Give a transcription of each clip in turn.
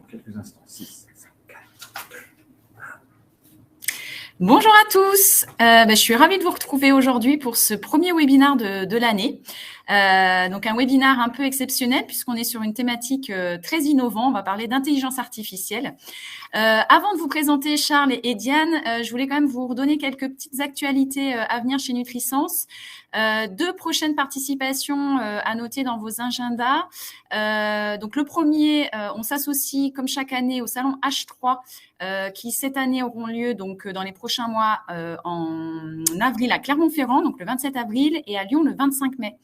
Quelques instants. 6, 5, 4. Bonjour à tous, je suis ravie de vous retrouver aujourd'hui pour ce premier webinaire de l'année. Donc un webinaire un peu exceptionnel puisqu'on est sur une thématique très innovante. On va parler d'intelligence artificielle. Avant de vous présenter Charles et Diane, je voulais quand même vous redonner quelques petites actualités à venir chez Nutrisense. 2 prochaines participations à noter dans vos agendas. Donc le premier, on s'associe comme chaque année au salon H3 qui cette année auront lieu donc dans les prochains mois en avril à Clermont-Ferrand, donc le 27 avril, et à Lyon le 25 mai.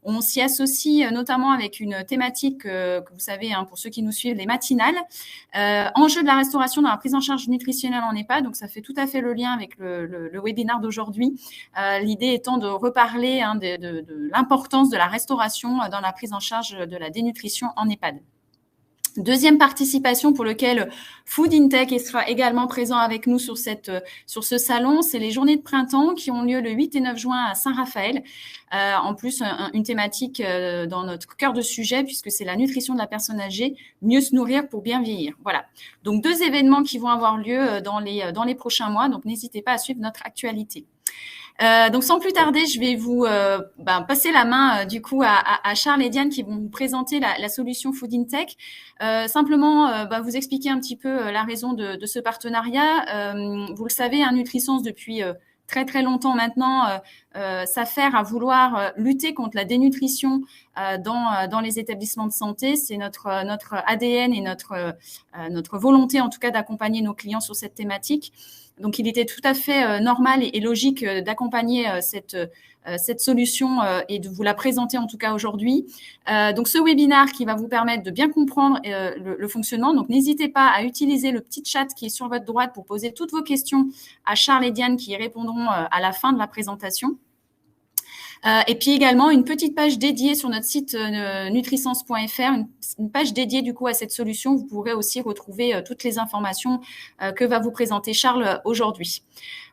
On s'y associe notamment avec une thématique que vous savez, pour ceux qui nous suivent, les matinales, enjeux de la restauration dans la prise en charge nutritionnelle en EHPAD. Donc ça fait tout à fait le lien avec le webinaire d'aujourd'hui. L'idée étant de reparler de l'importance de la restauration dans la prise en charge de la dénutrition en EHPAD. Deuxième participation pour lequel Food in Tech sera également présent avec nous sur ce salon, c'est les journées de printemps qui ont lieu le 8 et 9 juin à Saint-Raphaël. En plus, une thématique dans notre cœur de sujet puisque c'est la nutrition de la personne âgée, mieux se nourrir pour bien vieillir. Voilà. Donc 2 événements qui vont avoir lieu dans les prochains mois. Donc n'hésitez pas à suivre notre actualité. Donc sans plus tarder, je vais vous passer la main du coup à Charles et Diane qui vont vous présenter la solution Food in Tech. Simplement, vous expliquer un petit peu la raison de ce partenariat. Vous le savez, Nutrisense depuis très très longtemps maintenant s'affaire à vouloir lutter contre la dénutrition dans les établissements de santé. C'est notre ADN et notre volonté en tout cas d'accompagner nos clients sur cette thématique. Donc, il était tout à fait normal et logique d'accompagner cette solution et de vous la présenter en tout cas aujourd'hui. Donc, ce webinaire qui va vous permettre de bien comprendre le fonctionnement. Donc, n'hésitez pas à utiliser le petit chat qui est sur votre droite pour poser toutes vos questions à Charles et Diane qui y répondront à la fin de la présentation. Et puis également une petite page dédiée sur notre site nutrisense.fr, une page dédiée du coup à cette solution. Vous pourrez aussi retrouver toutes les informations que va vous présenter Charles aujourd'hui.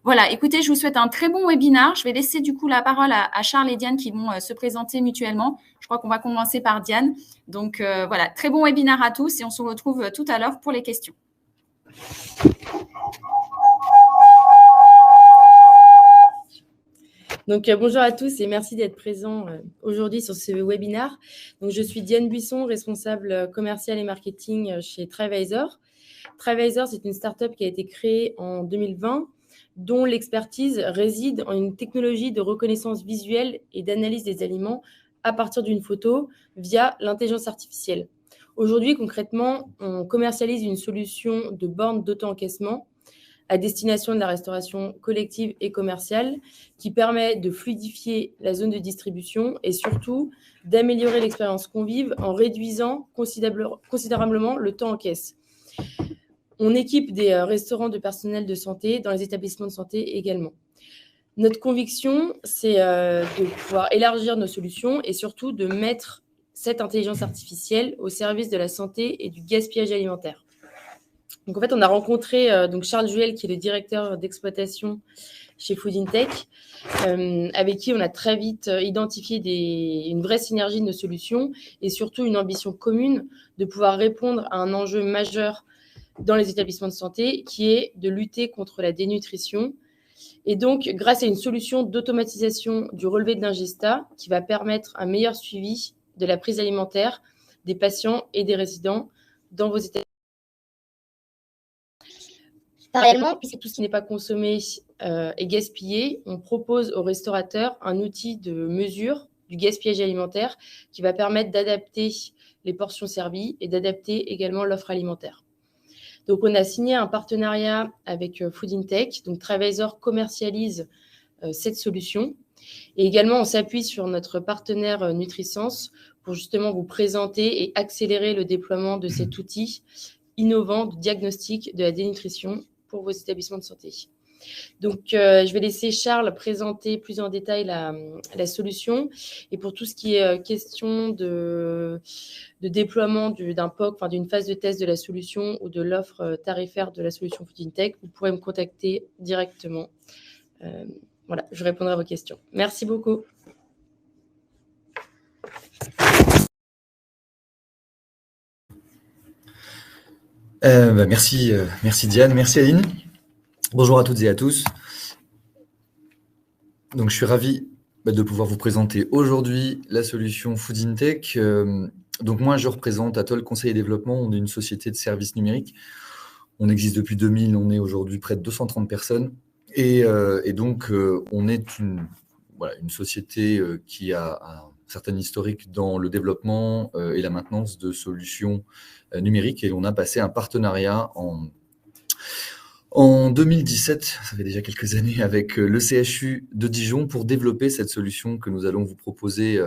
Voilà, écoutez, je vous souhaite un très bon webinaire. Je vais laisser du coup la parole à Charles et Diane qui vont se présenter mutuellement. Je crois qu'on va commencer par Diane. Donc voilà, très bon webinaire à tous et on se retrouve tout à l'heure pour les questions. Donc, bonjour à tous et merci d'être présents aujourd'hui sur ce webinaire. Donc, je suis Diane Buisson, responsable commercial et marketing chez Trivisor. Trivisor, c'est une start-up qui a été créée en 2020, dont l'expertise réside en une technologie de reconnaissance visuelle et d'analyse des aliments à partir d'une photo via l'intelligence artificielle. Aujourd'hui, concrètement, on commercialise une solution de borne d'auto-encaissement à destination de la restauration collective et commerciale qui permet de fluidifier la zone de distribution et surtout d'améliorer l'expérience convive en réduisant considérablement le temps en caisse. On équipe des restaurants de personnel de santé dans les établissements de santé également. Notre conviction, c'est de pouvoir élargir nos solutions et surtout de mettre cette intelligence artificielle au service de la santé et du gaspillage alimentaire. Donc, en fait, on a rencontré Charles Juel, qui est le directeur d'exploitation chez Food in Tech, avec qui on a très vite identifié une vraie synergie de nos solutions et surtout une ambition commune de pouvoir répondre à un enjeu majeur dans les établissements de santé, qui est de lutter contre la dénutrition. Et donc, grâce à une solution d'automatisation du relevé de l'ingestat qui va permettre un meilleur suivi de la prise alimentaire des patients et des résidents dans vos établissements. Parallèlement, puisque tout ce qui n'est pas consommé est gaspillé, on propose aux restaurateurs un outil de mesure du gaspillage alimentaire qui va permettre d'adapter les portions servies et d'adapter également l'offre alimentaire. Donc, on a signé un partenariat avec Food in Tech. Donc, Trivisor commercialise cette solution. Et également, on s'appuie sur notre partenaire Nutrisense pour justement vous présenter et accélérer le déploiement de cet outil innovant de diagnostic de la dénutrition pour vos établissements de santé. Donc, je vais laisser Charles présenter plus en détail la solution. Et pour tout ce qui est question de déploiement d'un POC, d'une phase de test de la solution ou de l'offre tarifaire de la solution Food in Tech, vous pourrez me contacter directement. Voilà, je répondrai à vos questions. Merci beaucoup. Merci Diane, merci Aline. Bonjour à toutes et à tous. Donc, je suis ravi de pouvoir vous présenter aujourd'hui la solution Food Intech. Donc, moi, je représente Atoll Conseil et Développement. On est une société de services numériques. On existe depuis 2000. On est aujourd'hui près de 230 personnes. Et donc, on est une société qui a un certain historique dans le développement et la maintenance de solutions numériques. Et on a passé un partenariat en 2017, ça fait déjà quelques années, avec le CHU de Dijon pour développer cette solution que nous allons vous proposer,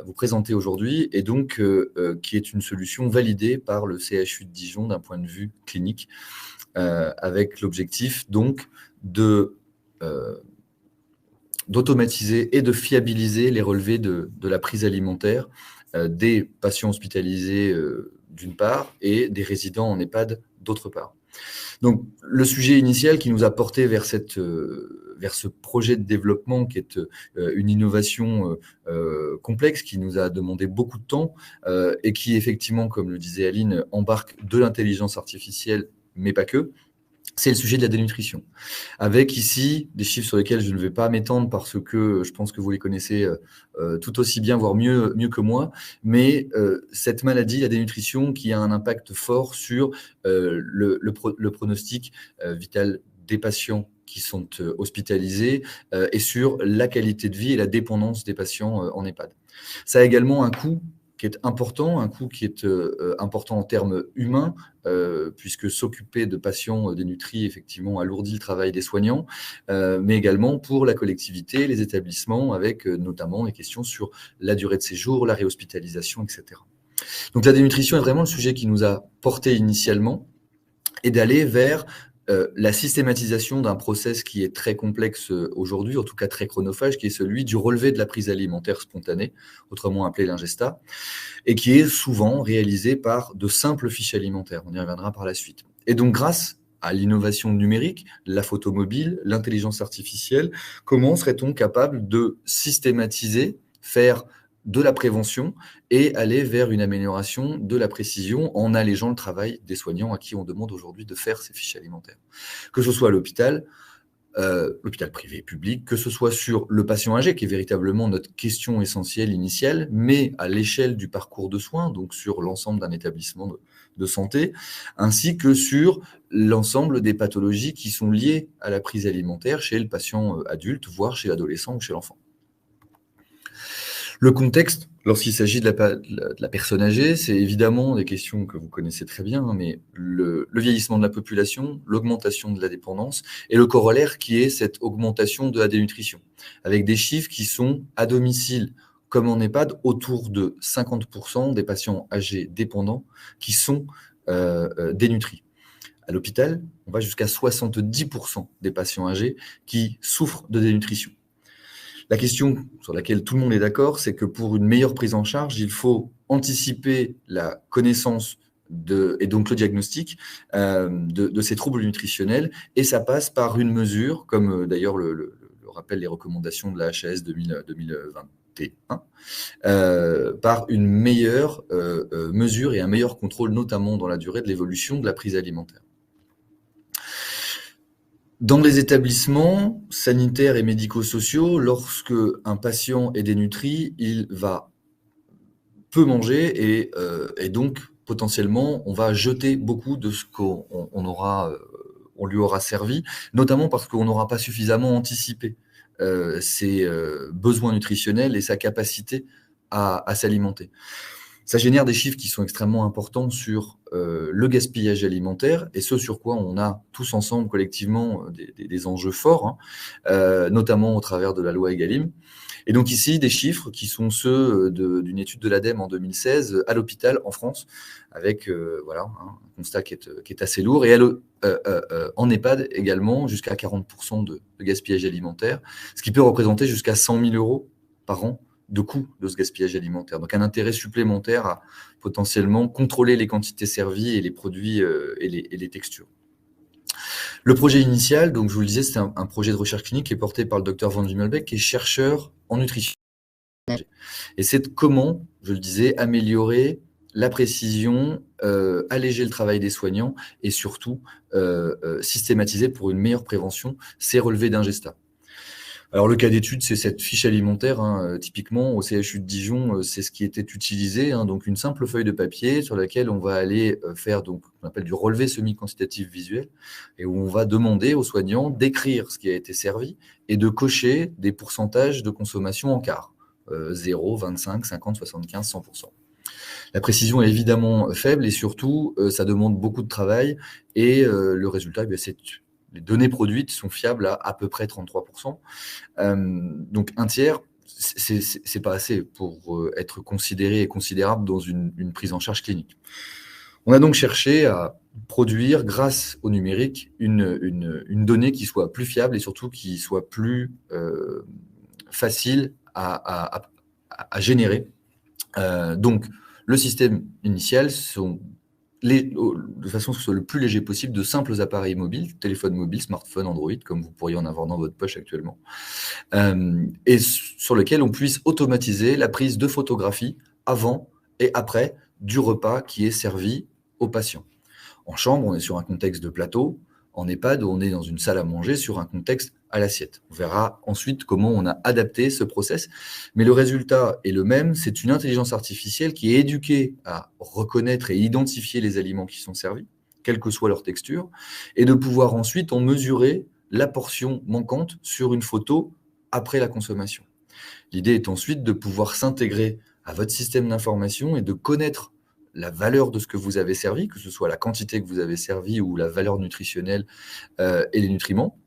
vous présenter aujourd'hui, et donc qui est une solution validée par le CHU de Dijon d'un point de vue clinique, avec l'objectif donc d'automatiser et de fiabiliser les relevés de la prise alimentaire des patients hospitalisés d'une part et des résidents en EHPAD d'autre part. Donc, le sujet initial qui nous a porté vers ce projet de développement qui est une innovation complexe, qui nous a demandé beaucoup de temps et qui, effectivement, comme le disait Aline, embarque de l'intelligence artificielle, mais pas que, c'est le sujet de la dénutrition. Avec ici des chiffres sur lesquels je ne vais pas m'étendre parce que je pense que vous les connaissez tout aussi bien, voire mieux que moi, mais cette maladie, la dénutrition, qui a un impact fort sur le pronostic vital des patients qui sont hospitalisés et sur la qualité de vie et la dépendance des patients en EHPAD. Ça a également un coût qui est important, un coût qui est important en termes humains, puisque s'occuper de patients dénutris, effectivement, alourdit le travail des soignants, mais également pour la collectivité, les établissements, avec notamment les questions sur la durée de séjour, la réhospitalisation, etc. Donc la dénutrition est vraiment le sujet qui nous a porté initialement, et d'aller vers la systématisation d'un process qui est très complexe aujourd'hui, en tout cas très chronophage, qui est celui du relevé de la prise alimentaire spontanée, autrement appelé l'ingesta, et qui est souvent réalisé par de simples fiches alimentaires. On y reviendra par la suite. Et donc, grâce à l'innovation numérique, la photo mobile, l'intelligence artificielle, comment serait-on capable de systématiser, faire de la prévention et aller vers une amélioration de la précision en allégeant le travail des soignants à qui on demande aujourd'hui de faire ces fiches alimentaires. Que ce soit à l'hôpital privé et public, que ce soit sur le patient âgé, qui est véritablement notre question essentielle initiale, mais à l'échelle du parcours de soins, donc sur l'ensemble d'un établissement de santé, ainsi que sur l'ensemble des pathologies qui sont liées à la prise alimentaire chez le patient adulte, voire chez l'adolescent ou chez l'enfant. Le contexte, lorsqu'il s'agit de la personne âgée, c'est évidemment des questions que vous connaissez très bien, mais le vieillissement de la population, l'augmentation de la dépendance et le corollaire qui est cette augmentation de la dénutrition, avec des chiffres qui sont à domicile, comme en EHPAD, autour de 50% des patients âgés dépendants qui sont dénutris. À l'hôpital, on va jusqu'à 70% des patients âgés qui souffrent de dénutrition. La question sur laquelle tout le monde est d'accord, c'est que pour une meilleure prise en charge, il faut anticiper la connaissance et donc le diagnostic de ces troubles nutritionnels, et ça passe par une mesure, comme d'ailleurs le rappellent les recommandations de la HAS 2021, par une meilleure mesure et un meilleur contrôle, notamment dans la durée de l'évolution de la prise alimentaire. Dans les établissements sanitaires et médico-sociaux, lorsque un patient est dénutri, il va peu manger et donc potentiellement on va jeter beaucoup de ce qu'on lui aura servi, notamment parce qu'on n'aura pas suffisamment anticipé ses besoins nutritionnels et sa capacité à s'alimenter. Ça génère des chiffres qui sont extrêmement importants sur le gaspillage alimentaire et ce sur quoi on a tous ensemble collectivement des enjeux forts, notamment au travers de la loi Egalim. Et donc ici, des chiffres qui sont ceux d'une étude de l'ADEME en 2016 à l'hôpital en France, avec un constat qui est assez lourd. Et en EHPAD également, jusqu'à 40% de gaspillage alimentaire, ce qui peut représenter jusqu'à 100 000 € par an de coût de ce gaspillage alimentaire. Donc un intérêt supplémentaire à potentiellement contrôler les quantités servies et les produits et les textures. Le projet initial, donc je vous le disais, c'est un projet de recherche clinique qui est porté par le docteur Van Wimmelbeek, qui est chercheur en nutrition. Et c'est comment, je le disais, améliorer la précision, alléger le travail des soignants et surtout systématiser pour une meilleure prévention ces relevés d'ingestat. Alors le cas d'étude, c'est cette fiche alimentaire. Typiquement, au CHU de Dijon, c'est ce qui était utilisé. Donc une simple feuille de papier sur laquelle on va aller faire donc, ce qu'on appelle du relevé semi-quantitatif visuel et où on va demander aux soignants d'écrire ce qui a été servi et de cocher des pourcentages de consommation en quart. 0, 25, 50, 75, 100%. La précision est évidemment faible et surtout, ça demande beaucoup de travail et le résultat, c'est les données produites sont fiables à peu près 33%. Donc un tiers, c'est pas assez pour être considéré et considérable dans une prise en charge clinique. On a donc cherché à produire, grâce au numérique, une donnée qui soit plus fiable et surtout qui soit plus facile à générer. Donc, le système initial sont de façon que ce soit le plus léger possible, de simples appareils mobiles, téléphones mobiles, smartphones, Android, comme vous pourriez en avoir dans votre poche actuellement, et sur lequel on puisse automatiser la prise de photographies avant et après du repas qui est servi aux patients. En chambre, on est sur un contexte de plateau. En EHPAD, on est dans une salle à manger sur un contexte à l'assiette. On verra ensuite comment on a adapté ce process. Mais le résultat est le même. C'est une intelligence artificielle qui est éduquée à reconnaître et identifier les aliments qui sont servis, quelle que soit leur texture, et de pouvoir ensuite en mesurer la portion manquante sur une photo après la consommation. L'idée est ensuite de pouvoir s'intégrer à votre système d'information et de connaître la valeur de ce que vous avez servi, que ce soit la quantité que vous avez servi ou la valeur nutritionnelle et les nutriments,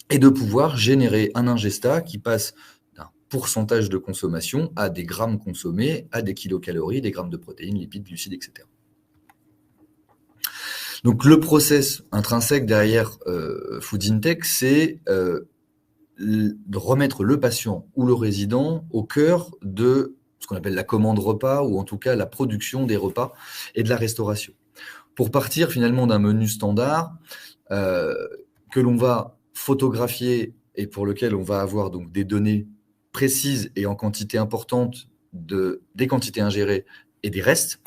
et de pouvoir générer un ingestat qui passe d'un pourcentage de consommation à des grammes consommés, à des kilocalories, des grammes de protéines, lipides, glucides, etc. Donc le process intrinsèque derrière Food Intech, c'est de remettre le patient ou le résident au cœur de ce qu'on appelle la commande repas, ou en tout cas la production des repas et de la restauration. Pour partir finalement d'un menu standard que l'on va photographier et pour lequel on va avoir donc des données précises et en quantité importante des quantités ingérées et des restes,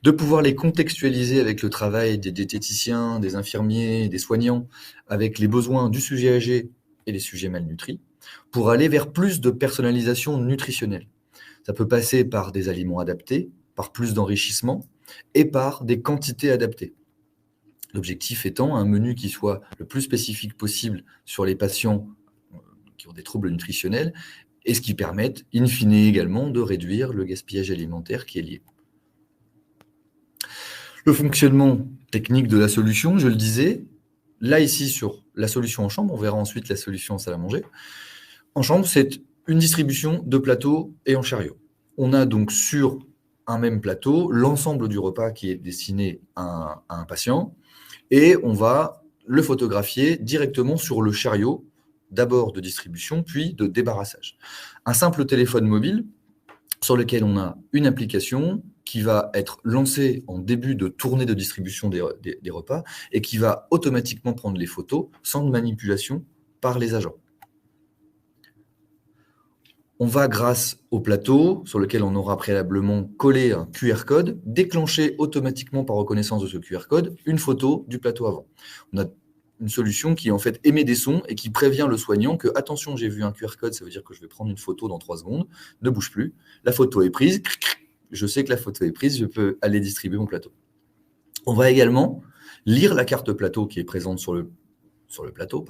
de pouvoir les contextualiser avec le travail des diététiciens, des infirmiers, des soignants, avec les besoins du sujet âgé et des sujets malnutris, pour aller vers plus de personnalisation nutritionnelle. Ça peut passer par des aliments adaptés, par plus d'enrichissement et par des quantités adaptées. L'objectif étant un menu qui soit le plus spécifique possible sur les patients qui ont des troubles nutritionnels et ce qui permette, in fine également, de réduire le gaspillage alimentaire qui est lié. Le fonctionnement technique de la solution, je le disais, là ici sur la solution en chambre, on verra ensuite la solution en salle à manger. En chambre, c'est une distribution de plateaux et en chariot. On a donc sur un même plateau l'ensemble du repas qui est destiné à un patient et on va le photographier directement sur le chariot, d'abord de distribution, puis de débarrassage. Un simple téléphone mobile sur lequel on a une application qui va être lancée en début de tournée de distribution des repas et qui va automatiquement prendre les photos sans manipulation par les agents. On va, grâce au plateau, sur lequel on aura préalablement collé un QR code, déclencher automatiquement par reconnaissance de ce QR code une photo du plateau avant. On a une solution qui en fait émet des sons et qui prévient le soignant que attention, j'ai vu un QR code, ça veut dire que je vais prendre une photo dans 3 secondes, ne bouge plus, la photo est prise, je sais que la photo est prise, je peux aller distribuer mon plateau. On va également lire la carte plateau qui est présente sur le plateau,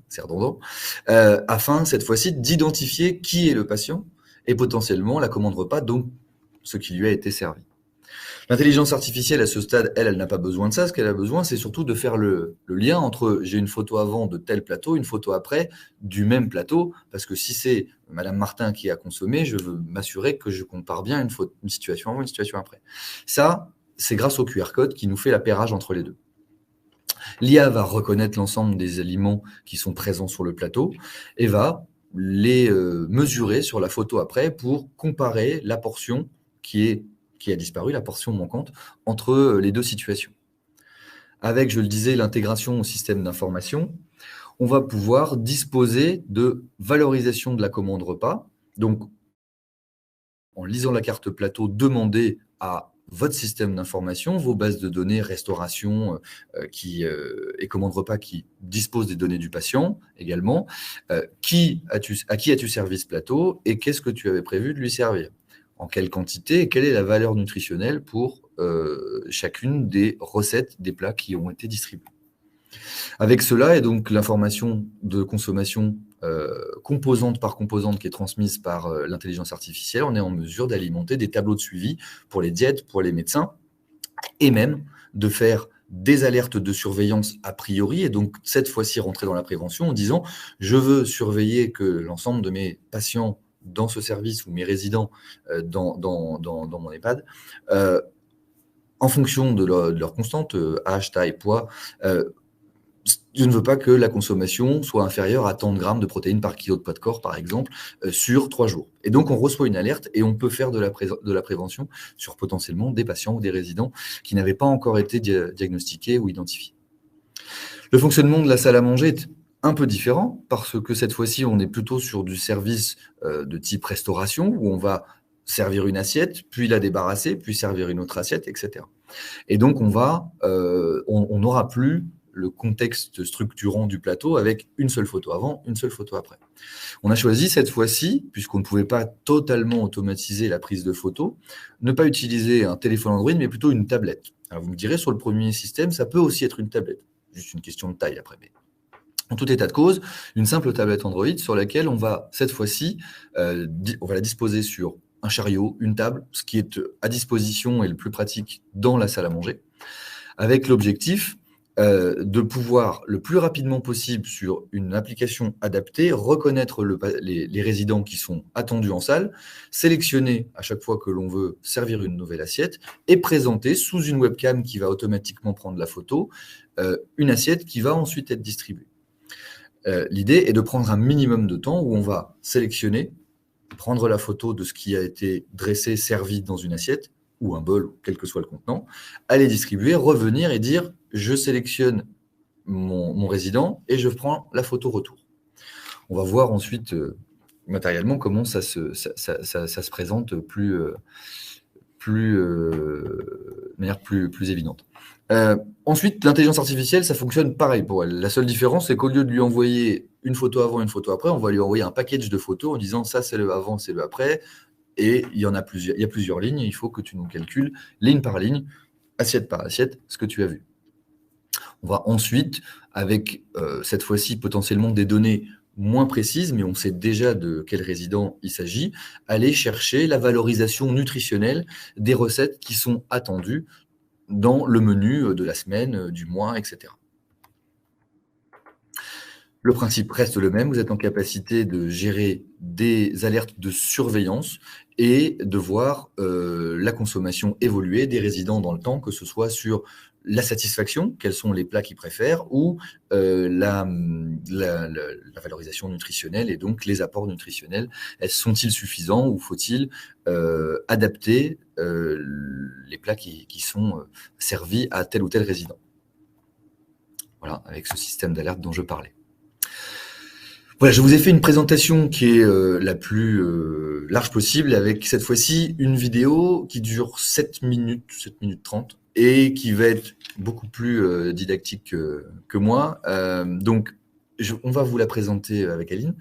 c'est redondant, afin cette fois-ci d'identifier qui est le patient et potentiellement la commande repas, donc ce qui lui a été servi. L'intelligence artificielle, à ce stade, elle n'a pas besoin de ça. Ce qu'elle a besoin, c'est surtout de faire le lien entre j'ai une photo avant de tel plateau, une photo après du même plateau, parce que si c'est Madame Martin qui a consommé, je veux m'assurer que je compare bien une situation avant, une situation après. Ça, c'est grâce au QR code qui nous fait l'appairage entre les deux. L'IA va reconnaître l'ensemble des aliments qui sont présents sur le plateau et va les mesurer sur la photo après pour comparer la portion qui a disparu, la portion manquante, entre les deux situations. Avec, je le disais, l'intégration au système d'information, on va pouvoir disposer de valorisation de la commande repas. Donc, en lisant la carte plateau, demander à votre système d'information, vos bases de données, restauration et commande repas qui disposent des données du patient également. À qui as-tu servi ce plateau et qu'est-ce que tu avais prévu de lui servir? En quelle quantité et quelle est la valeur nutritionnelle pour chacune des recettes des plats qui ont été distribués. Avec cela, et donc l'information de consommation composante par composante qui est transmise par l'intelligence artificielle, on est en mesure d'alimenter des tableaux de suivi pour les diètes, pour les médecins, et même de faire des alertes de surveillance a priori, et donc cette fois-ci rentrer dans la prévention en disant « je veux surveiller que l'ensemble de mes patients dans ce service ou mes résidents dans mon EHPAD, en fonction de leur constante, âge, taille, poids, je ne veux pas que la consommation soit inférieure à tant de grammes de protéines par kilo de poids de corps, par exemple, sur 3 jours. Et donc, on reçoit une alerte et on peut faire de la prévention sur potentiellement des patients ou des résidents qui n'avaient pas encore été diagnostiqués ou identifiés. Le fonctionnement de la salle à manger est un peu différent parce que cette fois-ci, on est plutôt sur du service de type restauration où on va servir une assiette, puis la débarrasser, puis servir une autre assiette, etc. Et donc, on n'aura plus le contexte structurant du plateau avec une seule photo avant, une seule photo après. On a choisi cette fois-ci, puisqu'on ne pouvait pas totalement automatiser la prise de photos, ne pas utiliser un téléphone Android, mais plutôt une tablette. Alors vous me direz, sur le premier système, ça peut aussi être une tablette. Juste une question de taille après. Mais en tout état de cause, une simple tablette Android sur laquelle on va, cette fois-ci, on va la disposer sur un chariot, une table, ce qui est à disposition et le plus pratique dans la salle à manger, avec l'objectif de pouvoir le plus rapidement possible sur une application adaptée, reconnaître les résidents qui sont attendus en salle, sélectionner à chaque fois que l'on veut servir une nouvelle assiette et présenter sous une webcam qui va automatiquement prendre la photo, une assiette qui va ensuite être distribuée. L'idée est de prendre un minimum de temps où on va sélectionner, prendre la photo de ce qui a été dressé, servi dans une assiette, ou un bol, quel que soit le contenant, aller distribuer, revenir et dire « je sélectionne mon résident et je prends la photo retour ». On va voir ensuite matériellement comment ça se présente de manière plus évidente. Ensuite, l'intelligence artificielle, ça fonctionne pareil pour elle. La seule différence, c'est qu'au lieu de lui envoyer une photo avant, une photo après, on va lui envoyer un package de photos en disant « ça c'est le avant, c'est le après ». Et il y a plusieurs lignes, il faut que tu nous calcules ligne par ligne, assiette par assiette, ce que tu as vu. On va ensuite, avec cette fois-ci potentiellement des données moins précises, mais on sait déjà de quel résident il s'agit, aller chercher la valorisation nutritionnelle des recettes qui sont attendues dans le menu de la semaine, du mois, etc. Le principe reste le même, vous êtes en capacité de gérer des alertes de surveillance et de voir la consommation évoluer des résidents dans le temps, que ce soit sur la satisfaction, quels sont les plats qu'ils préfèrent, ou la valorisation nutritionnelle et donc les apports nutritionnels. Sont-ils suffisants ou faut-il adapter les plats qui sont servis à tel ou tel résident? Voilà, avec ce système d'alerte dont je parlais. Voilà, je vous ai fait une présentation qui est la plus large possible, avec cette fois-ci une vidéo qui dure 7 minutes 30, et qui va être beaucoup plus didactique que moi. Donc, on va vous la présenter avec Aline,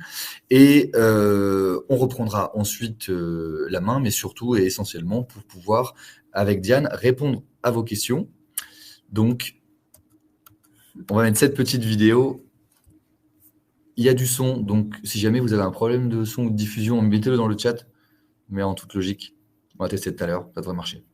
et on reprendra ensuite la main, mais surtout et essentiellement pour pouvoir, avec Diane, répondre à vos questions. Donc, on va mettre cette petite vidéo. Il y a du son, donc si jamais vous avez un problème de son ou de diffusion, mettez-le dans le chat, mais en toute logique, on va tester tout à l'heure, ça devrait marcher.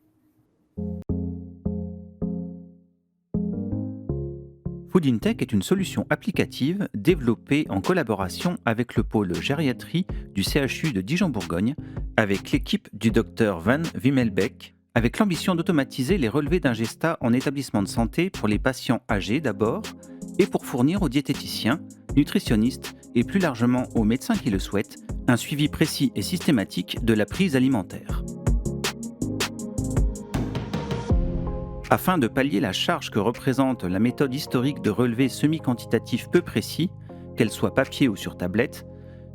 Foodintech est une solution applicative développée en collaboration avec le pôle gériatrie du CHU de Dijon-Bourgogne, avec l'équipe du Dr Van Wimmelbeek, avec l'ambition d'automatiser les relevés d'ingesta en établissement de santé pour les patients âgés d'abord, et pour fournir aux diététiciens, nutritionnistes et plus largement aux médecins qui le souhaitent, un suivi précis et systématique de la prise alimentaire. Afin de pallier la charge que représente la méthode historique de relevés semi-quantitatifs peu précis, qu'elle soit papier ou sur tablette,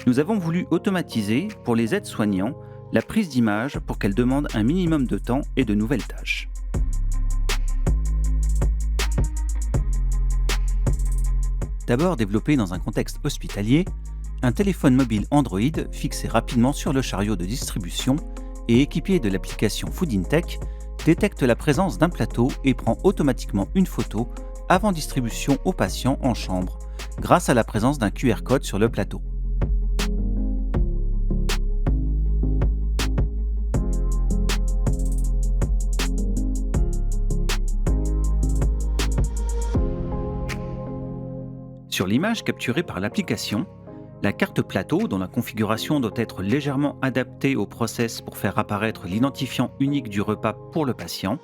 nous avons voulu automatiser, pour les aides-soignants, la prise d'image pour qu'elle demande un minimum de temps et de nouvelles tâches. D'abord développé dans un contexte hospitalier, un téléphone mobile Android fixé rapidement sur le chariot de distribution et équipé de l'application Food InTech détecte la présence d'un plateau et prend automatiquement une photo avant distribution aux patients en chambre, grâce à la présence d'un QR code sur le plateau. Sur l'image capturée par l'application, la carte plateau, dont la configuration doit être légèrement adaptée au process pour faire apparaître l'identifiant unique du repas pour le patient,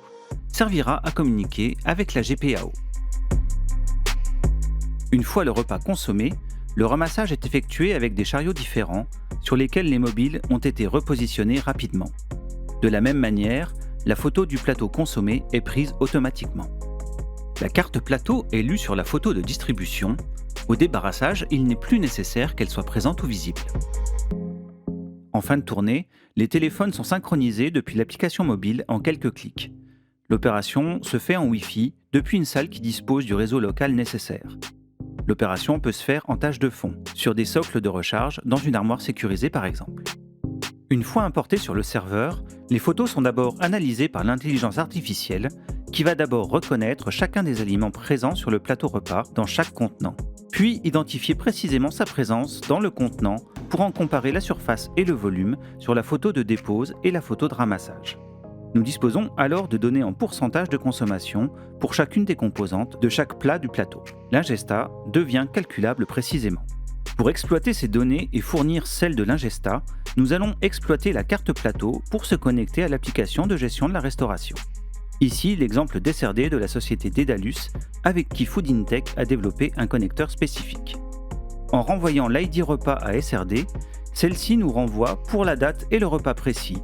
servira à communiquer avec la GPAO. Une fois le repas consommé, le ramassage est effectué avec des chariots différents sur lesquels les mobiles ont été repositionnés rapidement. De la même manière, la photo du plateau consommé est prise automatiquement. La carte plateau est lue sur la photo de distribution. Au débarrassage, il n'est plus nécessaire qu'elle soit présente ou visible. En fin de tournée, les téléphones sont synchronisés depuis l'application mobile en quelques clics. L'opération se fait en Wi-Fi depuis une salle qui dispose du réseau local nécessaire. L'opération peut se faire en tâche de fond, sur des socles de recharge, dans une armoire sécurisée par exemple. Une fois importées sur le serveur, les photos sont d'abord analysées par l'intelligence artificielle qui va d'abord reconnaître chacun des aliments présents sur le plateau repas dans chaque contenant, puis identifier précisément sa présence dans le contenant pour en comparer la surface et le volume sur la photo de dépose et la photo de ramassage. Nous disposons alors de données en pourcentage de consommation pour chacune des composantes de chaque plat du plateau. L'ingesta devient calculable précisément. Pour exploiter ces données et fournir celles de l'ingesta, nous allons exploiter la carte plateau pour se connecter à l'application de gestion de la restauration. Ici, l'exemple d'SRD de la société Dedalus, avec qui Food InTech a développé un connecteur spécifique. En renvoyant l'ID repas à SRD, celle-ci nous renvoie pour la date et le repas précis,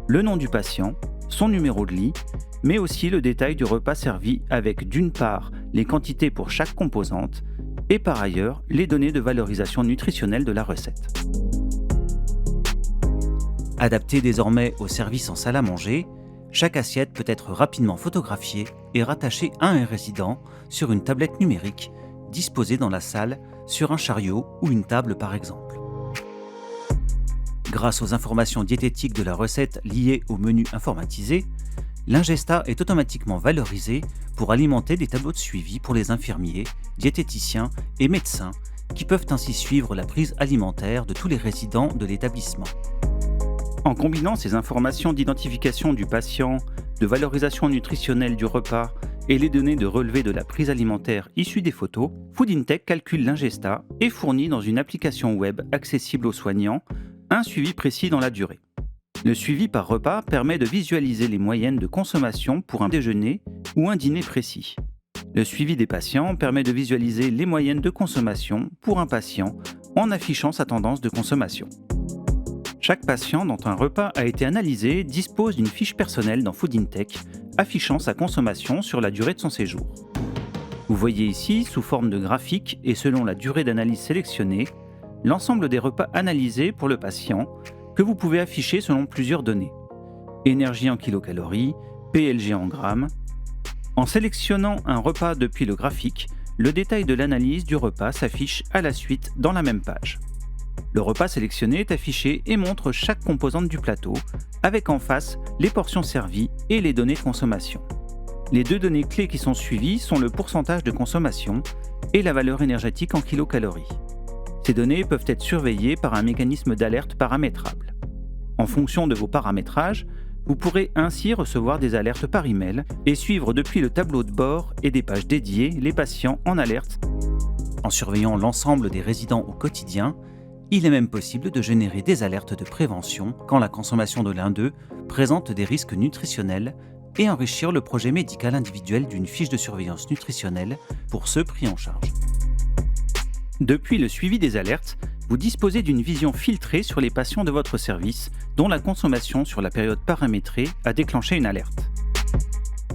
le nom du patient, son numéro de lit, mais aussi le détail du repas servi avec d'une part les quantités pour chaque composante et par ailleurs les données de valorisation nutritionnelle de la recette. Adapté désormais au service en salle à manger, chaque assiette peut être rapidement photographiée et rattachée à un résident sur une tablette numérique disposée dans la salle sur un chariot ou une table par exemple. Grâce aux informations diététiques de la recette liées au menu informatisé, l'ingesta est automatiquement valorisé pour alimenter des tableaux de suivi pour les infirmiers, diététiciens et médecins qui peuvent ainsi suivre la prise alimentaire de tous les résidents de l'établissement. En combinant ces informations d'identification du patient, de valorisation nutritionnelle du repas et les données de relevé de la prise alimentaire issues des photos, Food InTech calcule l'ingesta et fournit dans une application web accessible aux soignants un suivi précis dans la durée. Le suivi par repas permet de visualiser les moyennes de consommation pour un déjeuner ou un dîner précis. Le suivi des patients permet de visualiser les moyennes de consommation pour un patient en affichant sa tendance de consommation. Chaque patient dont un repas a été analysé dispose d'une fiche personnelle dans Food InTech affichant sa consommation sur la durée de son séjour. Vous voyez ici, sous forme de graphique et selon la durée d'analyse sélectionnée, l'ensemble des repas analysés pour le patient que vous pouvez afficher selon plusieurs données. Énergie en kilocalories, PLG en grammes. En sélectionnant un repas depuis le graphique, le détail de l'analyse du repas s'affiche à la suite dans la même page. Le repas sélectionné est affiché et montre chaque composante du plateau, avec en face les portions servies et les données de consommation. Les deux données clés qui sont suivies sont le pourcentage de consommation et la valeur énergétique en kilocalories. Ces données peuvent être surveillées par un mécanisme d'alerte paramétrable. En fonction de vos paramétrages, vous pourrez ainsi recevoir des alertes par email et suivre depuis le tableau de bord et des pages dédiées les patients en alerte. En surveillant l'ensemble des résidents au quotidien, il est même possible de générer des alertes de prévention quand la consommation de l'un d'eux présente des risques nutritionnels et enrichir le projet médical individuel d'une fiche de surveillance nutritionnelle pour ceux pris en charge. Depuis le suivi des alertes, vous disposez d'une vision filtrée sur les patients de votre service dont la consommation sur la période paramétrée a déclenché une alerte.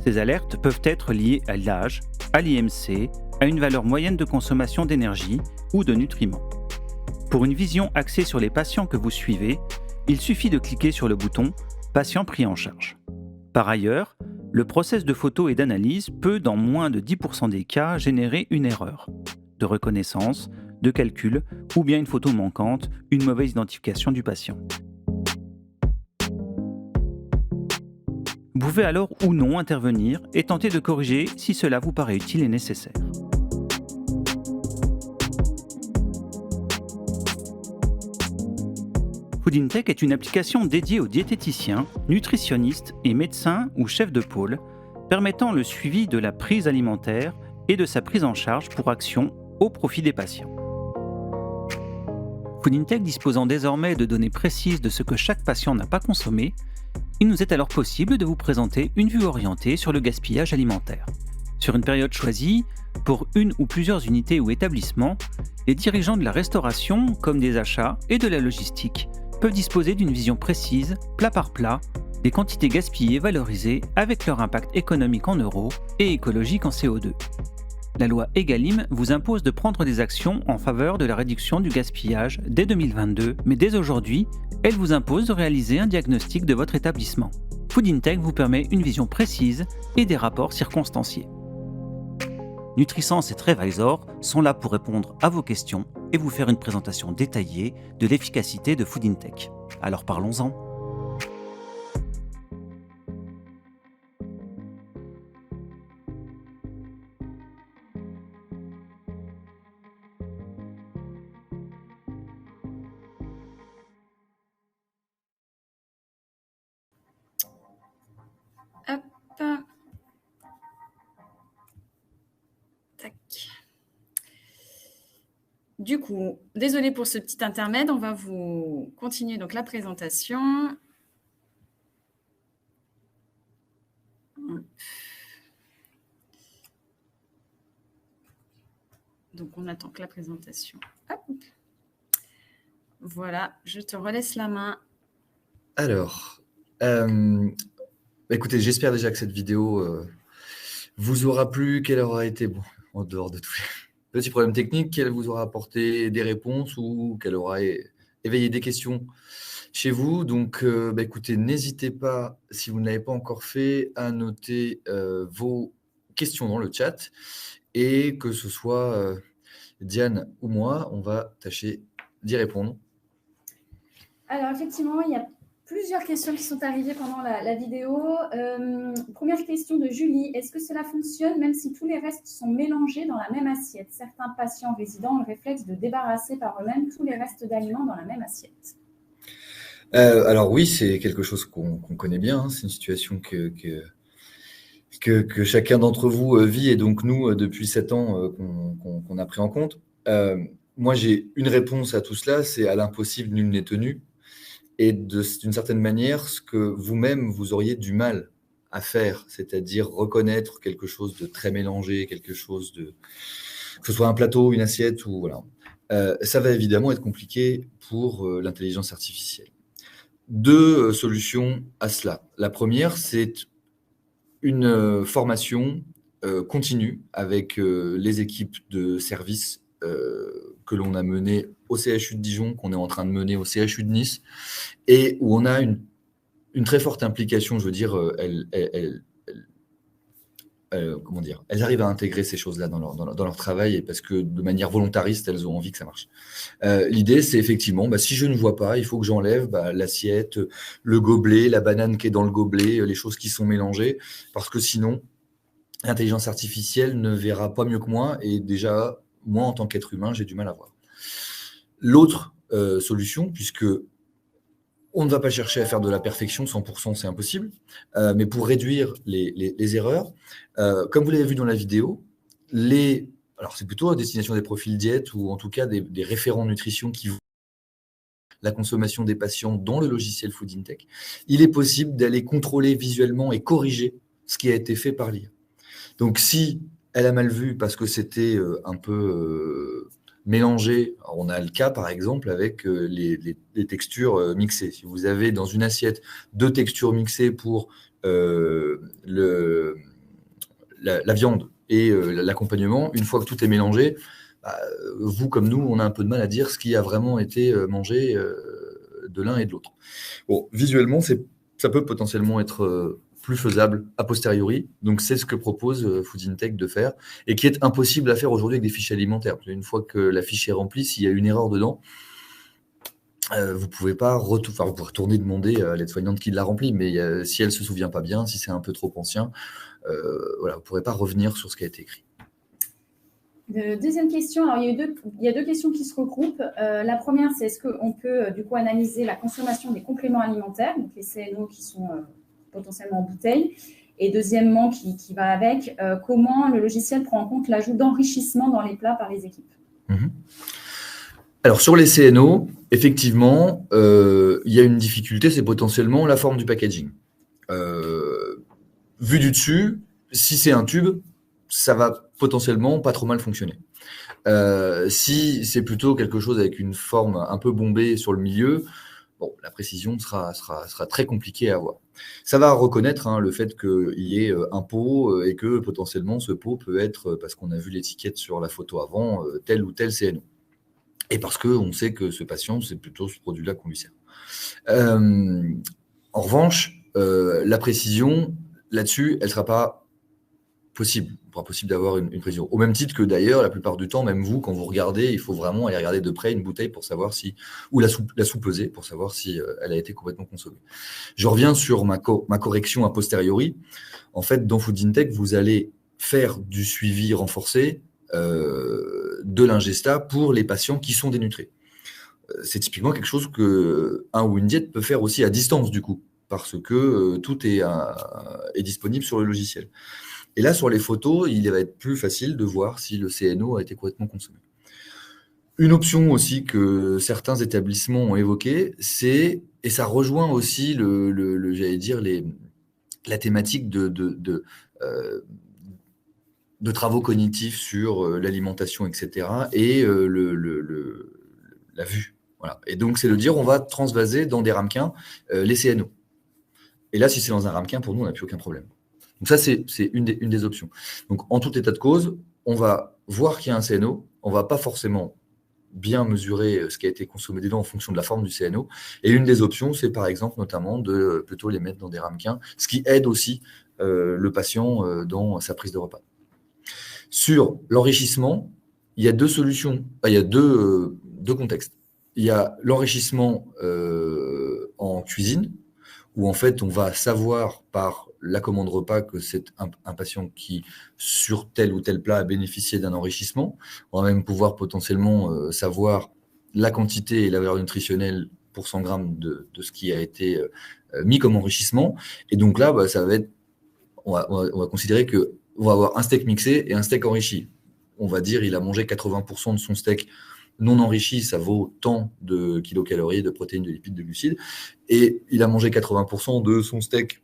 Ces alertes peuvent être liées à l'âge, à l'IMC, à une valeur moyenne de consommation d'énergie ou de nutriments. Pour une vision axée sur les patients que vous suivez, il suffit de cliquer sur le bouton « Patient pris en charge ». Par ailleurs, le process de photo et d'analyse peut, dans moins de 10% des cas, générer une erreur de reconnaissance, de calcul ou bien une photo manquante, une mauvaise identification du patient. Vous pouvez alors ou non intervenir et tenter de corriger si cela vous paraît utile et nécessaire. Foodintech est une application dédiée aux diététiciens, nutritionnistes et médecins ou chefs de pôle, permettant le suivi de la prise alimentaire et de sa prise en charge pour action au profit des patients. Foodintech disposant désormais de données précises de ce que chaque patient n'a pas consommé, il nous est alors possible de vous présenter une vue orientée sur le gaspillage alimentaire. Sur une période choisie, pour une ou plusieurs unités ou établissements, les dirigeants de la restauration, comme des achats et de la logistique, peuvent disposer d'une vision précise, plat par plat, des quantités gaspillées valorisées avec leur impact économique en euros et écologique en CO2. La loi Egalim vous impose de prendre des actions en faveur de la réduction du gaspillage dès 2022, mais dès aujourd'hui, elle vous impose de réaliser un diagnostic de votre établissement. Foodintech vous permet une vision précise et des rapports circonstanciés. NutriSense et Trevisor sont là pour répondre à vos questions et vous faire une présentation détaillée de l'efficacité de Foodintech. Alors parlons-en. Hop. Tac. Du coup, désolé pour ce petit intermède, on va vous continuer donc la présentation. Donc, on attend que la présentation. Hop. Voilà, je te relaisse la main. Alors, écoutez, j'espère déjà que cette vidéo vous aura plu, qu'elle aura été, bon, en dehors de tous les petits problèmes techniques, qu'elle vous aura apporté des réponses ou qu'elle aura éveillé des questions chez vous. Donc, écoutez, n'hésitez pas, si vous ne l'avez pas encore fait, à noter vos questions dans le chat et que ce soit Diane ou moi, on va tâcher d'y répondre. Alors, effectivement, il y a plusieurs questions qui sont arrivées pendant la vidéo. Première question de Julie. Est-ce que cela fonctionne même si tous les restes sont mélangés dans la même assiette? Certains patients résidents ont le réflexe de débarrasser par eux-mêmes tous les restes d'aliments dans la même assiette. Alors oui, c'est quelque chose qu'on connaît bien. Hein. C'est une situation que chacun d'entre vous vit et donc nous, depuis 7 ans, qu'on a pris en compte. Moi, j'ai une réponse à tout cela, c'est à l'impossible, nul n'est tenu. Et d'une certaine manière, ce que vous-même, vous auriez du mal à faire, c'est-à-dire reconnaître quelque chose de très mélangé, quelque chose de... que ce soit un plateau, une assiette, ou voilà. Ça va évidemment être compliqué pour l'intelligence artificielle. 2 solutions à cela. La première, c'est une formation continue avec les équipes de service que l'on a menées au CHU de Dijon, qu'on est en train de mener au CHU de Nice, et où on a une très forte implication, je veux dire, comment dire, elles arrivent à intégrer ces choses-là dans leur travail, et parce que de manière volontariste, elles ont envie que ça marche. L'idée, c'est effectivement, si je ne vois pas, il faut que j'enlève l'assiette, le gobelet, la banane qui est dans le gobelet, les choses qui sont mélangées, parce que sinon, l'intelligence artificielle ne verra pas mieux que moi, et déjà, moi, en tant qu'être humain, j'ai du mal à voir. L'autre solution, puisque on ne va pas chercher à faire de la perfection, 100%, c'est impossible, mais pour réduire les erreurs, comme vous l'avez vu dans la vidéo, alors c'est plutôt à destination des profils diète ou en tout cas des référents nutrition qui voient la consommation des patients dans le logiciel Foodintech, il est possible d'aller contrôler visuellement et corriger ce qui a été fait par l'IA. Donc si elle a mal vu parce que c'était un peu... mélangé. Alors, on a le cas, par exemple, avec les textures mixées. Si vous avez dans une assiette 2 textures mixées pour la viande et l'accompagnement, une fois que tout est mélangé, vous comme nous, on a un peu de mal à dire ce qui a vraiment été mangé de l'un et de l'autre. Bon, visuellement, ça peut potentiellement être plus faisable a posteriori. Donc, c'est ce que propose Food Intech de faire et qui est impossible à faire aujourd'hui avec des fiches alimentaires. Une fois que la fiche est remplie, s'il y a une erreur dedans, vous ne pouvez pas vous pouvez retourner demander à l'aide-soignante qui l'a remplie, mais si elle ne se souvient pas bien, si c'est un peu trop ancien, vous ne pourrez pas revenir sur ce qui a été écrit. Deuxième question, alors il y a deux questions qui se regroupent. La première, c'est est-ce qu'on peut du coup analyser la consommation des compléments alimentaires, donc les CNO qui sont potentiellement en bouteille, et deuxièmement, qui va avec, comment le logiciel prend en compte l'ajout d'enrichissement dans les plats par les équipes. Alors, sur les CNO, effectivement, il y a une difficulté, c'est potentiellement la forme du packaging. Vu du dessus, si c'est un tube, ça va potentiellement pas trop mal fonctionner. Si c'est plutôt quelque chose avec une forme un peu bombée sur le milieu, bon, la précision sera très compliquée à avoir. Ça va reconnaître le fait qu'il y ait un pot et que potentiellement ce pot peut être, parce qu'on a vu l'étiquette sur la photo avant, tel ou tel CNO. Et parce qu'on sait que ce patient, c'est plutôt ce produit-là qu'on lui sert. En revanche, la précision, là-dessus, elle ne sera pas possible. Il sera possible d'avoir une précision. Au même titre que d'ailleurs, la plupart du temps, même vous, quand vous regardez, il faut vraiment aller regarder de près une bouteille pour savoir ou la sous-peser pour savoir si elle a été complètement consommée. Je reviens sur ma correction a posteriori. En fait, dans Food Intech, vous allez faire du suivi renforcé de l'ingesta pour les patients qui sont dénutrés. C'est typiquement quelque chose qu'un ou une diète peut faire aussi à distance du coup, parce que tout est disponible sur le logiciel. Et là, sur les photos, il va être plus facile de voir si le CNO a été complètement consommé. Une option aussi que certains établissements ont évoquée, et ça rejoint aussi j'allais dire la thématique de travaux cognitifs sur l'alimentation, etc. et la vue. Voilà. Et donc, c'est de dire on va transvaser dans des ramequins les CNO. Et là, si c'est dans un ramequin, pour nous, on n'a plus aucun problème. Donc ça, c'est une des options. Donc, en tout état de cause, on va voir qu'il y a un CNO. On ne va pas forcément bien mesurer ce qui a été consommé dedans en fonction de la forme du CNO. Et une des options, c'est par exemple, notamment, de plutôt les mettre dans des ramequins, ce qui aide aussi le patient dans sa prise de repas. Sur l'enrichissement, il y a deux solutions, il y a deux contextes. Il y a l'enrichissement en cuisine, où en fait on va savoir par la commande repas que c'est un patient qui, sur tel ou tel plat, a bénéficié d'un enrichissement. On va même pouvoir potentiellement savoir la quantité et la valeur nutritionnelle pour 100 grammes de ce qui a été mis comme enrichissement. Et donc là, ça va être, on va considérer que on va avoir un steak mixé et un steak enrichi. On va dire il a mangé 80% de son steak non enrichi, ça vaut tant de kilocalories, de protéines, de lipides, de glucides. Et il a mangé 80% de son steak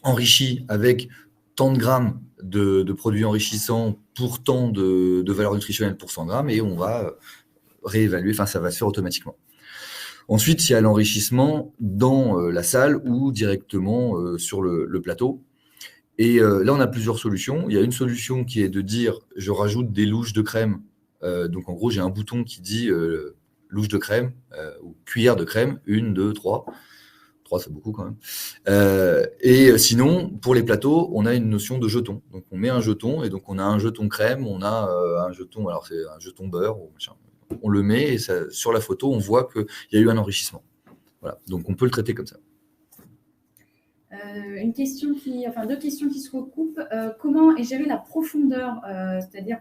enrichi avec tant de grammes de produits enrichissants pour tant de valeur nutritionnelle pour 100 grammes et on va réévaluer, ça va se faire automatiquement. Ensuite, il y a l'enrichissement dans la salle ou directement sur le plateau. Et là, on a plusieurs solutions. Il y a une solution qui est de dire je rajoute des louches de crème. Donc, en gros, j'ai un bouton qui dit louche de crème ou cuillère de crème, 1, 2, 3. 3, c'est beaucoup quand même. Et sinon, pour les plateaux, on a une notion de jeton. Donc, on met un jeton et donc on a un jeton crème, on a un jeton, alors c'est un jeton beurre. On le met et sur la photo, on voit qu'il y a eu un enrichissement. Voilà. Donc, on peut le traiter comme ça. Deux questions qui se recoupent. Comment est gérée la profondeur, c'est-à-dire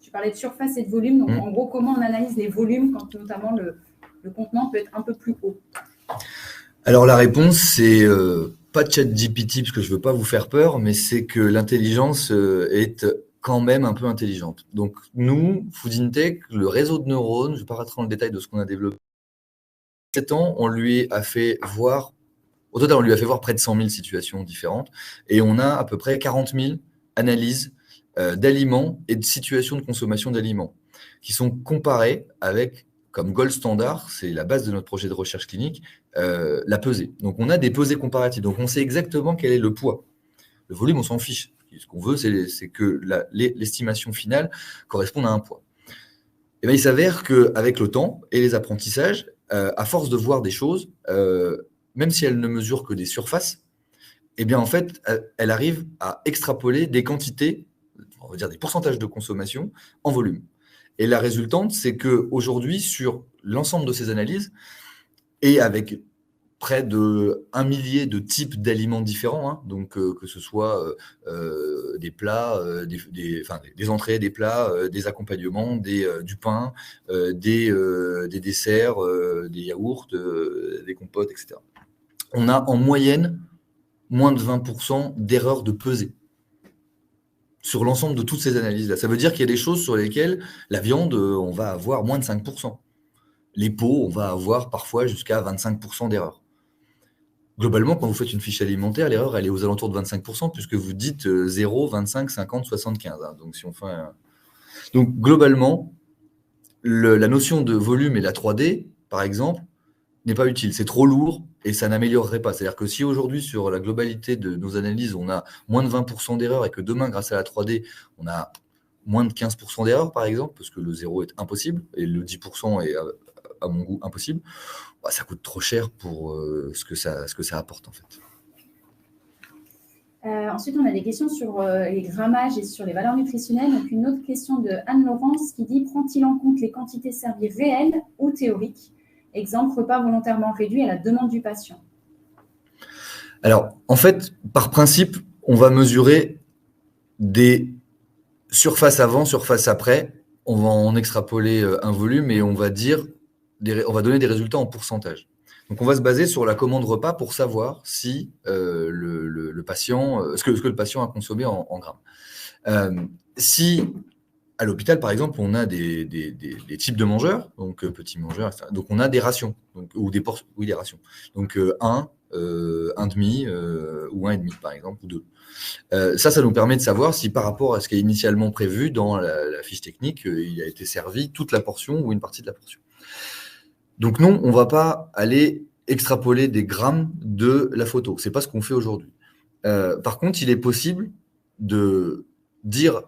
tu parlais de surface et de volume, donc en gros, comment on analyse les volumes quand notamment le contenant peut être un peu plus haut? Alors la réponse, c'est pas de ChatGPT parce que je veux pas vous faire peur, mais c'est que l'intelligence est quand même un peu intelligente. Donc nous, Food Intech, le réseau de neurones, je ne vais pas rentrer dans le détail de ce qu'on a développé. 7 ans, on lui a fait voir, au total, on lui a fait voir près de 100 000 situations différentes et on a à peu près 40 000 analyses d'aliments et de situations de consommation d'aliments qui sont comparées avec, comme gold standard, c'est la base de notre projet de recherche clinique, la pesée. Donc, on a des pesées comparatives. Donc, on sait exactement quel est le poids. Le volume, on s'en fiche. Ce qu'on veut, c'est que l'estimation finale corresponde à un poids. Et bien, il s'avère qu'avec le temps et les apprentissages, à force de voir des choses, même si elle ne mesure que des surfaces, eh bien, en fait, elle arrive à extrapoler des quantités, on va dire des pourcentages de consommation en volume. Et la résultante, c'est qu'aujourd'hui, sur l'ensemble de ces analyses, et avec près de 1 millier de types d'aliments différents, hein, donc que ce soit des plats, des entrées, des plats, des accompagnements, du pain, des desserts, des yaourts, des compotes, etc. On a en moyenne moins de 20% d'erreurs de pesée sur l'ensemble de toutes ces analyses-là. Ça veut dire qu'il y a des choses sur lesquelles la viande, on va avoir moins de 5%. Les pots, on va avoir parfois jusqu'à 25% d'erreurs. Globalement, quand vous faites une fiche alimentaire, l'erreur, elle est aux alentours de 25%, puisque vous dites 0, 25, 50, 75. Hein. Donc, si on fait Donc, globalement, la notion de volume et la 3D, par exemple, n'est pas utile. C'est trop lourd et ça n'améliorerait pas. C'est-à-dire que si aujourd'hui, sur la globalité de nos analyses, on a moins de 20% d'erreurs et que demain, grâce à la 3D, on a moins de 15% d'erreurs, par exemple, parce que le 0 est impossible et le 10% est, à mon goût, impossible, bah, ça coûte trop cher pour ce que ça apporte, en fait. Ensuite, on a des questions sur les grammages et sur les valeurs nutritionnelles. Donc, une autre question de Anne-Laurence qui dit « Prend-il en compte les quantités servies réelles ou théoriques ? Exemple, repas volontairement réduit à la demande du patient. » Alors, en fait, par principe, on va mesurer des surfaces avant, surfaces après. On va en extrapoler un volume et on va donner des résultats en pourcentage. Donc, on va se baser sur la commande repas pour savoir si le patient, ce que le patient a consommé en grammes. Si à l'hôpital, par exemple, on a des types de mangeurs, donc petits mangeurs, etc. Donc on a des rations, des rations. Donc un demi ou un et demi, par exemple, ou 2. Ça nous permet de savoir si par rapport à ce qui est initialement prévu dans la fiche technique, il a été servi toute la portion ou une partie de la portion. Donc non, on ne va pas aller extrapoler des grammes de la photo. Ce n'est pas ce qu'on fait aujourd'hui. Par contre, il est possible de dire,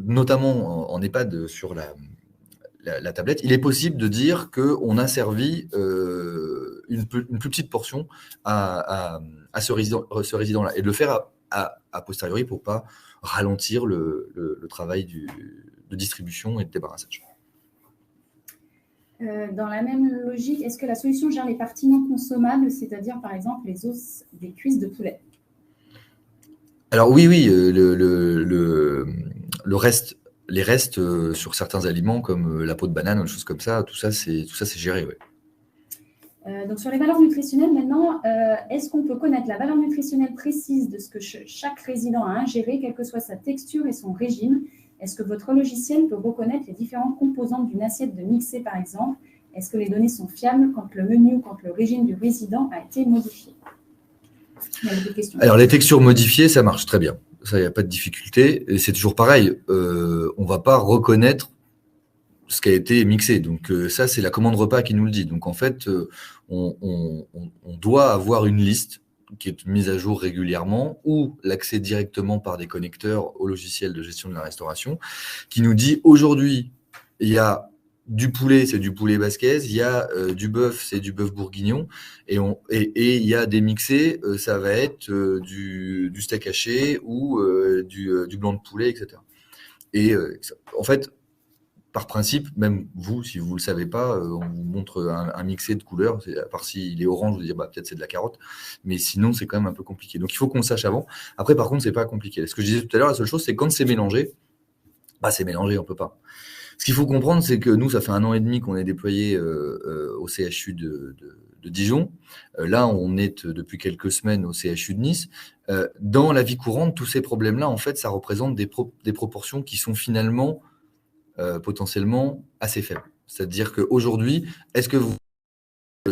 notamment en EHPAD sur la tablette, il est possible de dire qu'on a servi une plus petite portion à ce résident-là et de le faire a posteriori pour ne pas ralentir le travail de distribution et de débarrassage. Dans la même logique, est-ce que la solution gère les parties non consommables, c'est-à-dire par exemple les os des cuisses de poulet? Alors oui, le reste, les restes sur certains aliments comme la peau de banane, des choses comme ça, tout ça c'est géré. Ouais. Donc sur les valeurs nutritionnelles maintenant, est-ce qu'on peut connaître la valeur nutritionnelle précise de ce que chaque résident a ingéré, quelle que soit sa texture et son régime? Est-ce que votre logiciel peut reconnaître les différentes composantes d'une assiette de mixé, par exemple? Est-ce que les données sont fiables quand le menu ou quand le régime du résident a été modifié? Il y a des questions. Alors, les textures modifiées, ça marche très bien. Ça, il n'y a pas de difficulté. Et c'est toujours pareil. On ne va pas reconnaître ce qui a été mixé. Donc, ça, c'est la commande repas qui nous le dit. Donc, en fait, on doit avoir une liste qui est mise à jour régulièrement ou l'accès directement par des connecteurs au logiciel de gestion de la restauration qui nous dit aujourd'hui, il y a du poulet, c'est du poulet basquez, il y a du bœuf, c'est du bœuf bourguignon et il y a des mixés, ça va être du steak haché ou du blanc de poulet, etc. Et en fait, par principe, même vous, si vous ne le savez pas, on vous montre un mixé de couleurs, à part s'il est orange, vous dire peut-être c'est de la carotte, mais sinon c'est quand même un peu compliqué. Donc il faut qu'on le sache avant. Après, par contre, c'est pas compliqué. Ce que je disais tout à l'heure, la seule chose, c'est quand c'est mélangé, c'est mélangé, on peut pas. Ce qu'il faut comprendre, c'est que nous, ça fait 1 an et demi qu'on est déployé au CHU de Dijon. Là, on est depuis quelques semaines au CHU de Nice. Dans la vie courante, tous ces problèmes-là, en fait, ça représente des proportions qui sont finalement potentiellement assez faible. C'est-à-dire qu'aujourd'hui, est-ce que vous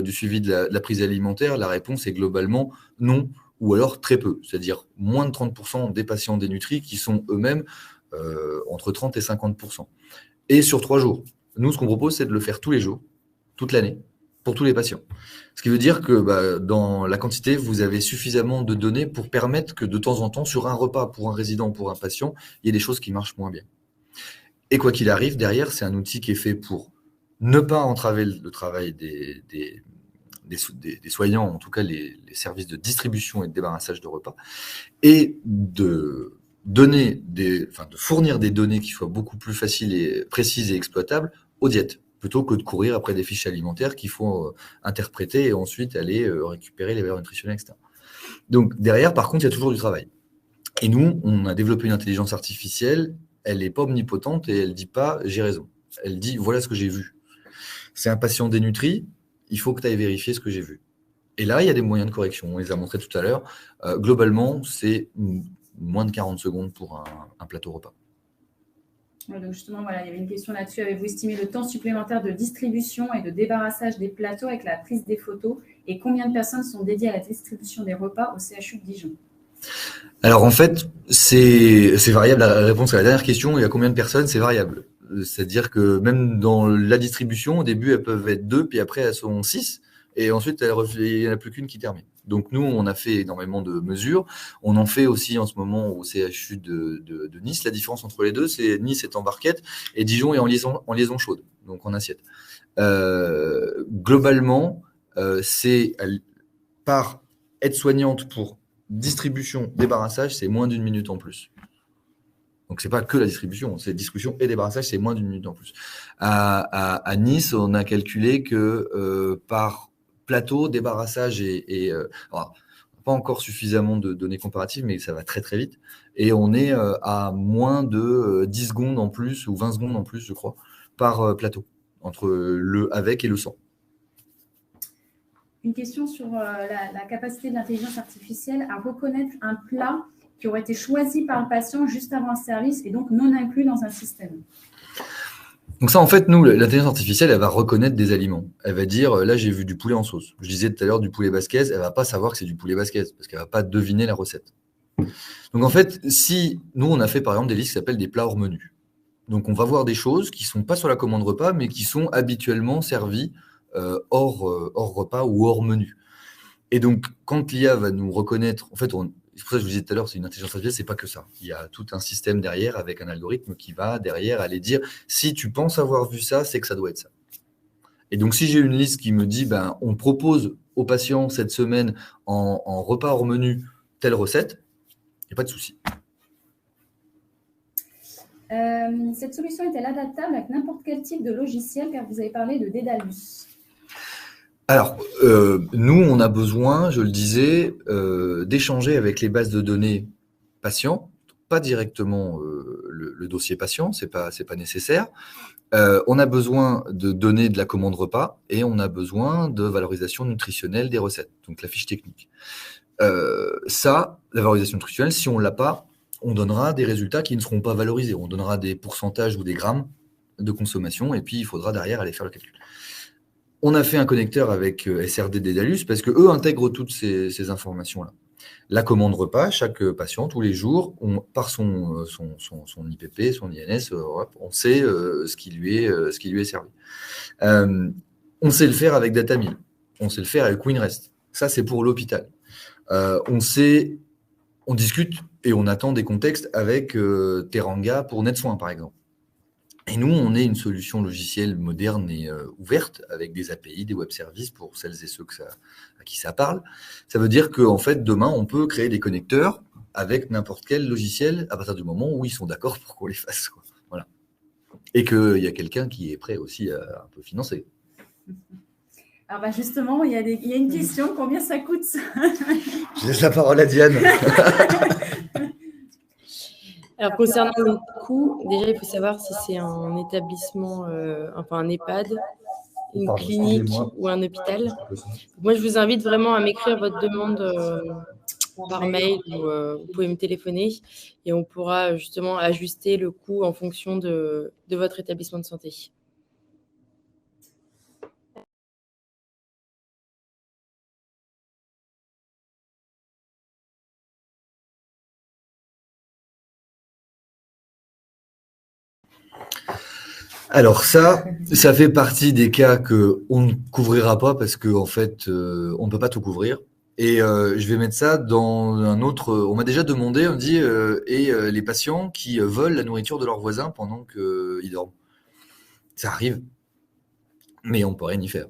du suivi de la prise alimentaire? La réponse est globalement non, ou alors très peu. C'est-à-dire moins de 30% des patients dénutris qui sont eux-mêmes entre 30 et 50%. Et sur 3 jours. Nous, ce qu'on propose, c'est de le faire tous les jours, toute l'année, pour tous les patients. Ce qui veut dire que dans la quantité, vous avez suffisamment de données pour permettre que de temps en temps, sur un repas pour un résident ou pour un patient, il y ait des choses qui marchent moins bien. Et quoi qu'il arrive, derrière, c'est un outil qui est fait pour ne pas entraver le travail des soignants, en tout cas les services de distribution et de débarrassage de repas, et de fournir des données qui soient beaucoup plus faciles et précises et exploitables aux diètes, plutôt que de courir après des fiches alimentaires qu'il faut interpréter et ensuite aller récupérer les valeurs nutritionnelles, etc. Donc derrière, par contre, il y a toujours du travail. Et nous, on a développé une intelligence artificielle, elle n'est pas omnipotente et elle ne dit pas « j'ai raison ». Elle dit « voilà ce que j'ai vu ». C'est un patient dénutri, il faut que tu ailles vérifier ce que j'ai vu. Et là, il y a des moyens de correction, on les a montrés tout à l'heure. Globalement, c'est moins de 40 secondes pour un plateau repas. Ouais, donc justement, voilà, il y avait une question là-dessus. Avez-vous estimé le temps supplémentaire de distribution et de débarrassage des plateaux avec la prise des photos? Et combien de personnes sont dédiées à la distribution des repas au CHU de Dijon? Alors en fait, c'est variable. La réponse à la dernière question, il y a combien de personnes? C'est variable. C'est-à-dire que même dans la distribution, au début, elles peuvent être 2, puis après, elles sont 6. Et ensuite, il n'y en a plus qu'une qui termine. Donc nous, on a fait énormément de mesures. On en fait aussi en ce moment au CHU de Nice. La différence entre les deux, c'est Nice est en barquette et Dijon est en liaison chaude, donc en assiette. Globalement, c'est par aide-soignante pour distribution, débarrassage, c'est moins d'1 minute en plus. Donc, c'est pas que la distribution, c'est discussion et débarrassage, c'est moins d'1 minute en plus. À Nice, on a calculé que par plateau, débarrassage alors, pas encore suffisamment de données comparatives, mais ça va très très vite. Et on est à moins de 10 secondes en plus, ou 20 secondes en plus, je crois, par plateau, entre le avec et le sans. Une question sur la capacité de l'intelligence artificielle à reconnaître un plat qui aurait été choisi par le patient juste avant le service et donc non inclus dans un système. Donc ça, en fait, nous, l'intelligence artificielle, elle va reconnaître des aliments. Elle va dire, là, j'ai vu du poulet en sauce. Je disais tout à l'heure du poulet basquez, elle va pas savoir que c'est du poulet basquez parce qu'elle va pas deviner la recette. Donc en fait, si nous, on a fait par exemple des listes qui s'appellent des plats hors menu. Donc on va voir des choses qui sont pas sur la commande repas, mais qui sont habituellement servies hors repas ou hors menu. Et donc, quand l'IA va nous reconnaître, en fait, c'est pour ça que je vous disais tout à l'heure, c'est une intelligence artificielle, c'est pas que ça. Il y a tout un système derrière avec un algorithme qui va derrière aller dire si tu penses avoir vu ça, c'est que ça doit être ça. Et donc, si j'ai une liste qui me dit on propose aux patients cette semaine en repas hors menu telle recette, il n'y a pas de souci. Cette solution est-elle adaptable avec n'importe quel type de logiciel, car vous avez parlé de Dédalus? Alors, nous, on a besoin, je le disais, d'échanger avec les bases de données patients, pas directement le dossier patient, c'est pas nécessaire. On a besoin de données de la commande repas et on a besoin de valorisation nutritionnelle des recettes, donc la fiche technique. La valorisation nutritionnelle, si on ne l'a pas, on donnera des résultats qui ne seront pas valorisés. On donnera des pourcentages ou des grammes de consommation et puis il faudra derrière aller faire le calcul. On a fait un connecteur avec SRD Dédalus parce qu'eux intègrent toutes ces informations-là. La commande repas, chaque patient, tous les jours, par son IPP, son INS, on sait ce qui lui est servi. On sait le faire avec Datamil, on sait le faire avec Winrest. Ça, c'est pour l'hôpital. On discute et on attend des contextes avec Teranga pour NetSoin, par exemple. Et nous, on est une solution logicielle moderne et ouverte avec des API, des web services pour celles et ceux à qui ça parle. Ça veut dire qu'en fait, demain, on peut créer des connecteurs avec n'importe quel logiciel à partir du moment où ils sont d'accord pour qu'on les fasse. Voilà. Et qu'il y a quelqu'un qui est prêt aussi à un peu financer. Alors justement, il y a une question, combien ça coûte ça? Je laisse la parole à Diane. Alors, concernant le coût, déjà, il faut savoir si c'est un établissement, un EHPAD, une clinique ou un hôpital. Moi, je vous invite vraiment à m'écrire votre demande par mail ou vous pouvez me téléphoner et on pourra justement ajuster le coût en fonction de votre établissement de santé. Alors ça fait partie des cas qu'on ne couvrira pas parce qu'en fait, on ne peut pas tout couvrir. Et je vais mettre ça dans un autre... On m'a déjà demandé, on dit, les patients qui volent la nourriture de leurs voisins pendant qu'ils dorment. Ça arrive. mais on ne peut rien y faire.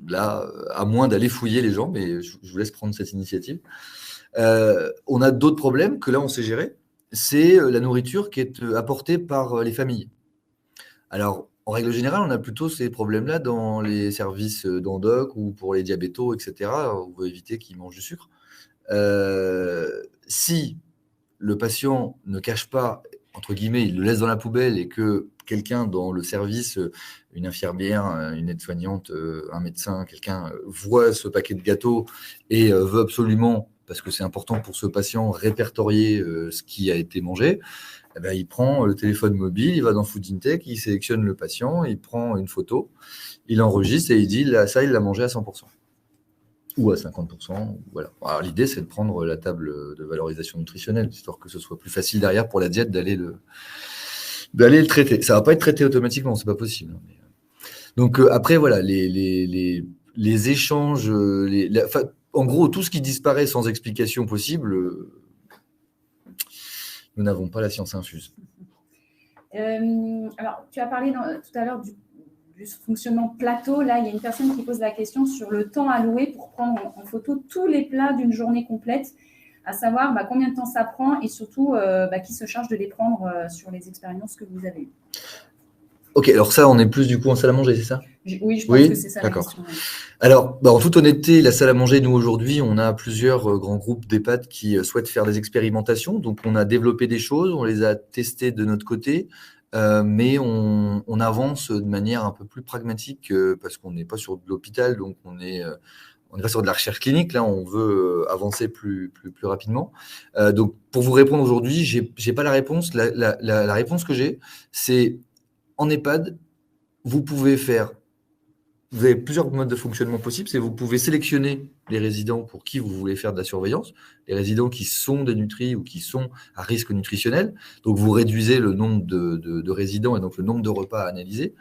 Là, à moins d'aller fouiller les gens, mais je vous laisse prendre cette initiative. On a d'autres problèmes que là, on sait gérer. C'est la nourriture qui est apportée par les familles. Alors, en règle générale, on a plutôt ces problèmes-là dans les services d'endoc ou pour les diabétos, etc. On veut éviter qu'ils mangent du sucre. Si le patient ne cache pas, entre guillemets, il le laisse dans la poubelle et que quelqu'un dans le service, une infirmière, une aide-soignante, un médecin, quelqu'un voit ce paquet de gâteaux et veut absolument, parce que c'est important pour ce patient, répertorier ce qui a été mangé, eh ben, il prend le téléphone mobile, il va dans Food InTech, il sélectionne le patient, il prend une photo, il enregistre et il dit là, ça, il l'a mangé à 100%. Ou à 50%. Voilà. Alors, l'idée, c'est de prendre la table de valorisation nutritionnelle, histoire que ce soit plus facile derrière pour la diète d'aller le traiter. Ça ne va pas être traité automatiquement, c'est pas possible. Donc après, voilà, les échanges, en gros, tout ce qui disparaît sans explication possible, nous n'avons pas la science infuse. Alors, tu as parlé tout à l'heure du fonctionnement plateau. Là, il y a une personne qui pose la question sur le temps alloué pour prendre en photo tous les plats d'une journée complète, à savoir combien de temps ça prend et surtout qui se charge de les prendre sur les expériences que vous avez eues. Ok, alors ça, on est plus du coup en salle à manger, c'est ça ? Oui, je pense que c'est ça la question. Alors, en toute honnêteté, la salle à manger, nous aujourd'hui, on a plusieurs grands groupes d'EHPAD qui souhaitent faire des expérimentations. Donc, on a développé des choses, on les a testées de notre côté, mais on avance de manière un peu plus pragmatique parce qu'on n'est pas sur de l'hôpital, donc on est pas sur de la recherche clinique. Là, on veut avancer plus rapidement. Donc, pour vous répondre aujourd'hui, j'ai pas la réponse. La réponse que j'ai, c'est en EHPAD, vous avez plusieurs modes de fonctionnement possibles. C'est vous pouvez sélectionner les résidents pour qui vous voulez faire de la surveillance, les résidents qui sont dénutris ou qui sont à risque nutritionnel. Donc, vous réduisez le nombre de résidents et donc le nombre de repas à analyser.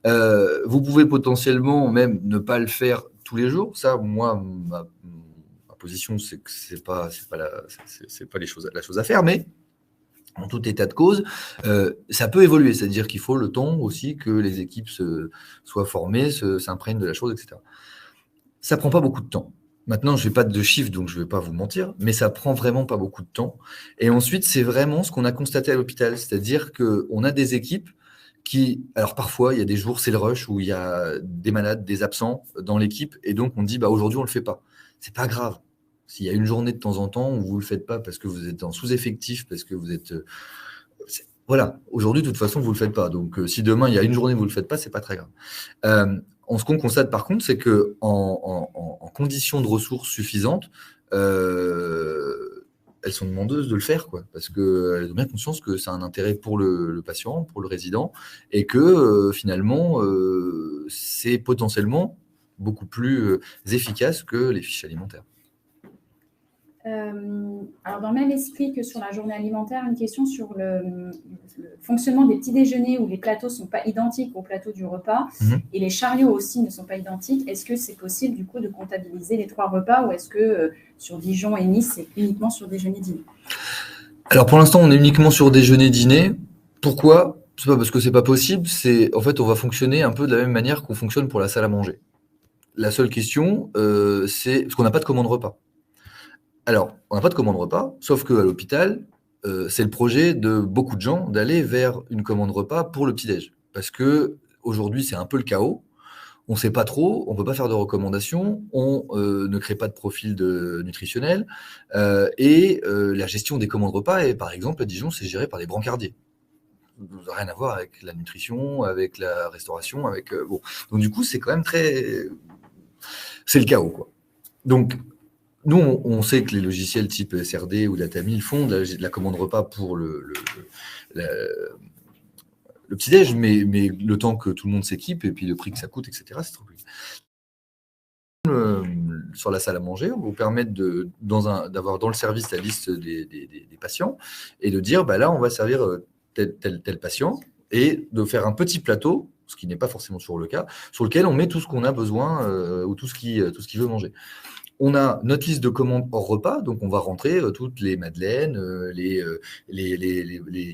Vous pouvez potentiellement même ne pas le faire tous les jours. Ça, moi, ma position, c'est que c'est pas la chose à faire, mais en tout état de cause, ça peut évoluer, c'est-à-dire qu'il faut le temps aussi que les équipes soient formées, s'imprègnent de la chose, etc. Ça prend pas beaucoup de temps. Maintenant, je n'ai pas de chiffres, donc je ne vais pas vous mentir, mais ça prend vraiment pas beaucoup de temps. Et ensuite, c'est vraiment ce qu'on a constaté à l'hôpital, c'est-à-dire qu'on a des équipes qui, alors parfois, il y a des jours, c'est le rush, où il y a des malades, des absents dans l'équipe, et donc on dit, aujourd'hui, on ne le fait pas. C'est pas grave. S'il y a une journée de temps en temps où vous ne le faites pas parce que vous êtes en sous-effectif, parce que vous êtes... voilà, aujourd'hui, de toute façon, vous ne le faites pas. Donc, si demain, il y a une journée où vous ne le faites pas, ce n'est pas très grave. Ce qu'on constate, par contre, c'est qu'en conditions de ressources suffisantes, elles sont demandeuses de le faire, quoi, parce qu'elles ont bien conscience que ça a un intérêt pour le patient, pour le résident, et que finalement, c'est potentiellement beaucoup plus efficace que les fiches alimentaires. Alors, dans le même esprit que sur la journée alimentaire, une question sur le fonctionnement des petits déjeuners où les plateaux ne sont pas identiques au plateau du repas et les chariots aussi ne sont pas identiques. Est-ce que c'est possible du coup de comptabiliser les 3 repas ou est-ce que sur Dijon et Nice, c'est uniquement sur déjeuner-dîner ? Alors pour l'instant, on est uniquement sur déjeuner-dîner. Pourquoi ? C'est pas parce que c'est pas possible, c'est en fait on va fonctionner un peu de la même manière qu'on fonctionne pour la salle à manger. La seule question, c'est parce qu'on n'a pas de commande repas. Alors, on n'a pas de commande repas, sauf qu'à l'hôpital, c'est le projet de beaucoup de gens d'aller vers une commande repas pour le petit-déj. Parce qu'aujourd'hui, c'est un peu le chaos. On ne sait pas trop, on ne peut pas faire de recommandations, on ne crée pas de profil nutritionnel. Et la gestion des commandes repas, par exemple, à Dijon, c'est géré par les brancardiers. Ça n'a rien à voir avec la nutrition, avec la restauration, avec... bon. Donc du coup, c'est quand même c'est le chaos, quoi. Donc, nous, on sait que les logiciels type SRD ou Datamil font de la commande repas pour le petit-déj, mais le temps que tout le monde s'équipe et puis le prix que ça coûte, etc., c'est trop compliqué. Sur la salle à manger, on va vous permettre d'avoir dans le service la liste des patients et de dire, là, on va servir tel patient et de faire un petit plateau ce qui n'est pas forcément toujours le cas, sur lequel on met tout ce qu'on a besoin ou tout ce qui veut manger. On a notre liste de commandes hors repas, donc on va rentrer toutes les madeleines, les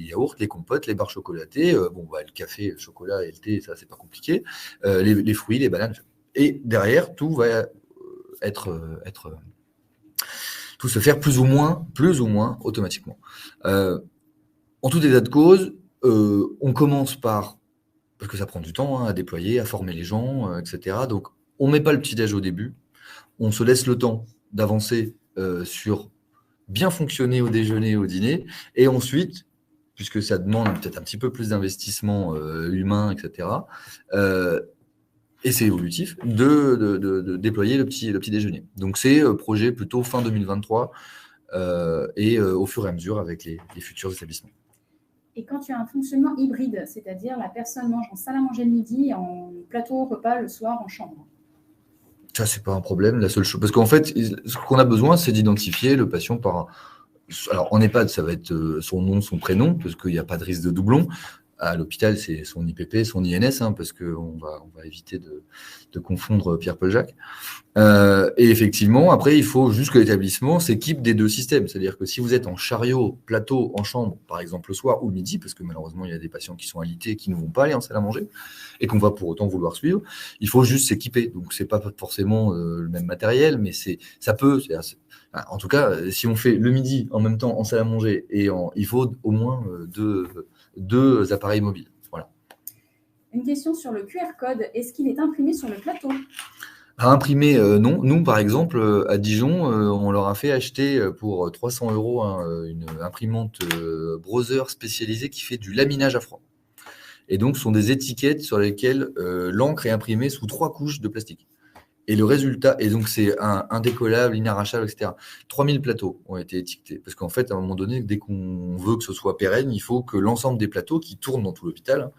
yaourts, les compotes, les barres chocolatées, le café, le chocolat et le thé, ça c'est pas compliqué, les fruits, les bananes. Et derrière, tout va tout se faire plus ou moins automatiquement. En tout état de cause, on commence par, parce que ça prend du temps à déployer, à former les gens, etc. Donc on met pas le petit-déj au début. On se laisse le temps d'avancer sur bien fonctionner au déjeuner et au dîner. Et ensuite, puisque ça demande peut-être un petit peu plus d'investissement humain, etc., et c'est évolutif, de déployer le petit déjeuner. Donc c'est projet plutôt fin 2023 et au fur et à mesure avec les futurs établissements. Et quand tu as un fonctionnement hybride, c'est-à-dire la personne mange en salle à manger le midi, en plateau repas le soir en chambre. Ça, c'est pas un problème. La seule chose, parce qu'en fait, ce qu'on a besoin, c'est d'identifier le patient par. Alors, en EHPAD, ça va être son nom, son prénom, parce qu'il n'y a pas de risque de doublon. À l'hôpital, c'est son IPP, son INS, parce qu'on va éviter de confondre Pierre-Paul Jacques. Et effectivement, après, il faut juste que l'établissement s'équipe des deux systèmes. C'est-à-dire que si vous êtes en chariot, plateau, en chambre, par exemple le soir ou le midi, parce que malheureusement, il y a des patients qui sont alités et qui ne vont pas aller en salle à manger, et qu'on va pour autant vouloir suivre, il faut juste s'équiper. Donc, c'est pas forcément le même matériel, mais ça peut. En tout cas, si on fait le midi en même temps en salle à manger, il faut au moins deux appareils mobiles. Voilà. Une question sur le QR code. Est-ce qu'il est imprimé sur le plateau ? À imprimer, non. Nous, par exemple, à Dijon, on leur a fait acheter pour 300 € une imprimante Brother spécialisée qui fait du laminage à froid. Et donc, ce sont des étiquettes sur lesquelles l'encre est imprimée sous 3 couches de plastique. Et le résultat, et donc c'est indécollable, inarrachable, etc. 3000 plateaux ont été étiquetés. Parce qu'en fait, à un moment donné, dès qu'on veut que ce soit pérenne, il faut que l'ensemble des plateaux qui tournent dans tout l'hôpital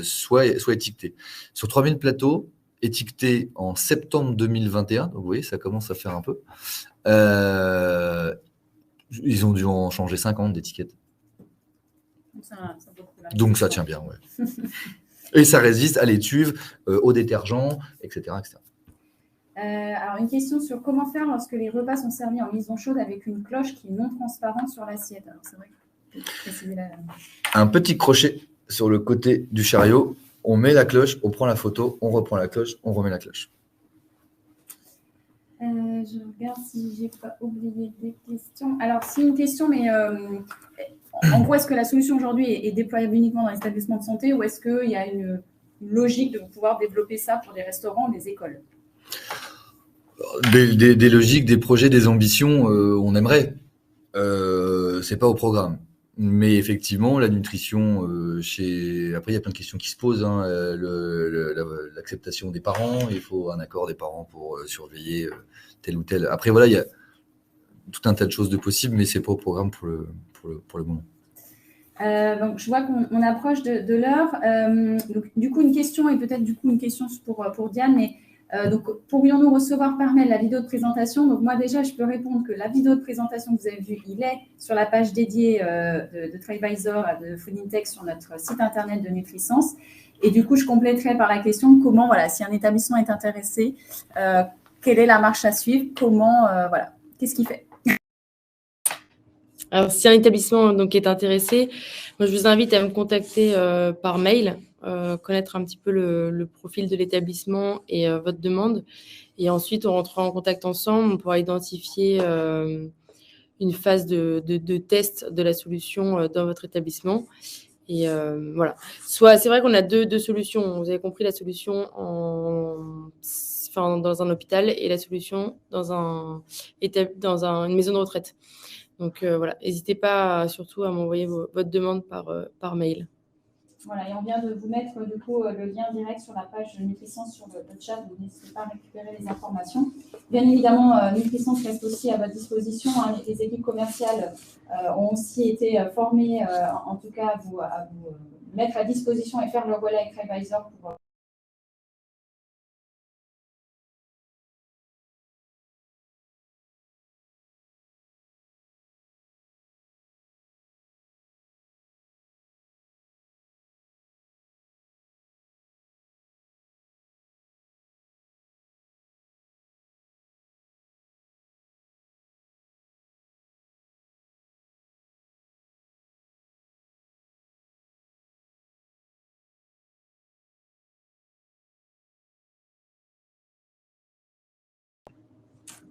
soient étiquetés. Sur 3000 plateaux, étiquetés en septembre 2021, donc vous voyez, ça commence à faire un peu, ils ont dû en changer 50 d'étiquettes. Donc ça tient bien, ouais. Et ça résiste à l'étuve, au détergent, etc. etc. Alors, une question sur comment faire lorsque les repas sont servis en maison chaude avec une cloche qui est non transparente sur l'assiette. Alors, c'est vrai que préciser un petit crochet sur le côté du chariot, on met la cloche, on prend la photo, on reprend la cloche, on remet la cloche. Je regarde si j'ai pas oublié des questions. Alors, c'est une question, mais en gros, est-ce que la solution aujourd'hui est déployable uniquement dans les établissements de santé ou est-ce qu'il y a une logique de pouvoir développer ça pour des restaurants ou des écoles ? Des logiques, des projets, des ambitions, on aimerait. C'est pas au programme. Mais effectivement, la nutrition, après, il y a plein de questions qui se posent. L'acceptation des parents, il faut un accord des parents pour surveiller tel ou tel. Après, voilà, il y a tout un tas de choses de possibles, mais c'est pas au programme pour le moment. Donc, je vois qu'on approche de l'heure. Donc, du coup, une question, et peut-être du coup une question pour Diane, mais donc, pourrions-nous recevoir par mail la vidéo de présentation ? Donc, moi, déjà, je peux répondre que la vidéo de présentation que vous avez vue, il est sur la page dédiée de TriVisor, de Food Intech, sur notre site internet de NutriSense. Et du coup, je compléterai par la question comment, voilà, si un établissement est intéressé, quelle est la marche à suivre ? Comment, voilà, qu'est-ce qu'il fait ? Alors, si un établissement donc, est intéressé, moi, je vous invite à me contacter par mail, connaître un petit peu le profil de l'établissement et votre demande. Et ensuite, on rentrera en contact ensemble. On pourra identifier une phase de test de la solution dans votre établissement. Et voilà. C'est vrai qu'on a deux solutions. Vous avez compris, la solution dans un hôpital et la solution dans une maison de retraite. Donc voilà, n'hésitez pas surtout à m'envoyer votre demande par mail. Voilà, et on vient de vous mettre du coup le lien direct sur la page NutriSense sur le chat. Vous n'hésitez pas à récupérer les informations. Bien évidemment, NutriSense reste aussi à votre disposition. Les équipes commerciales ont aussi été formées, en tout cas, à vous mettre à disposition et faire le relais avec TriVisor pour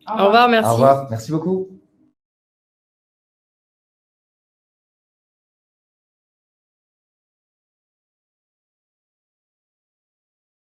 Au revoir, merci. Au revoir, merci beaucoup.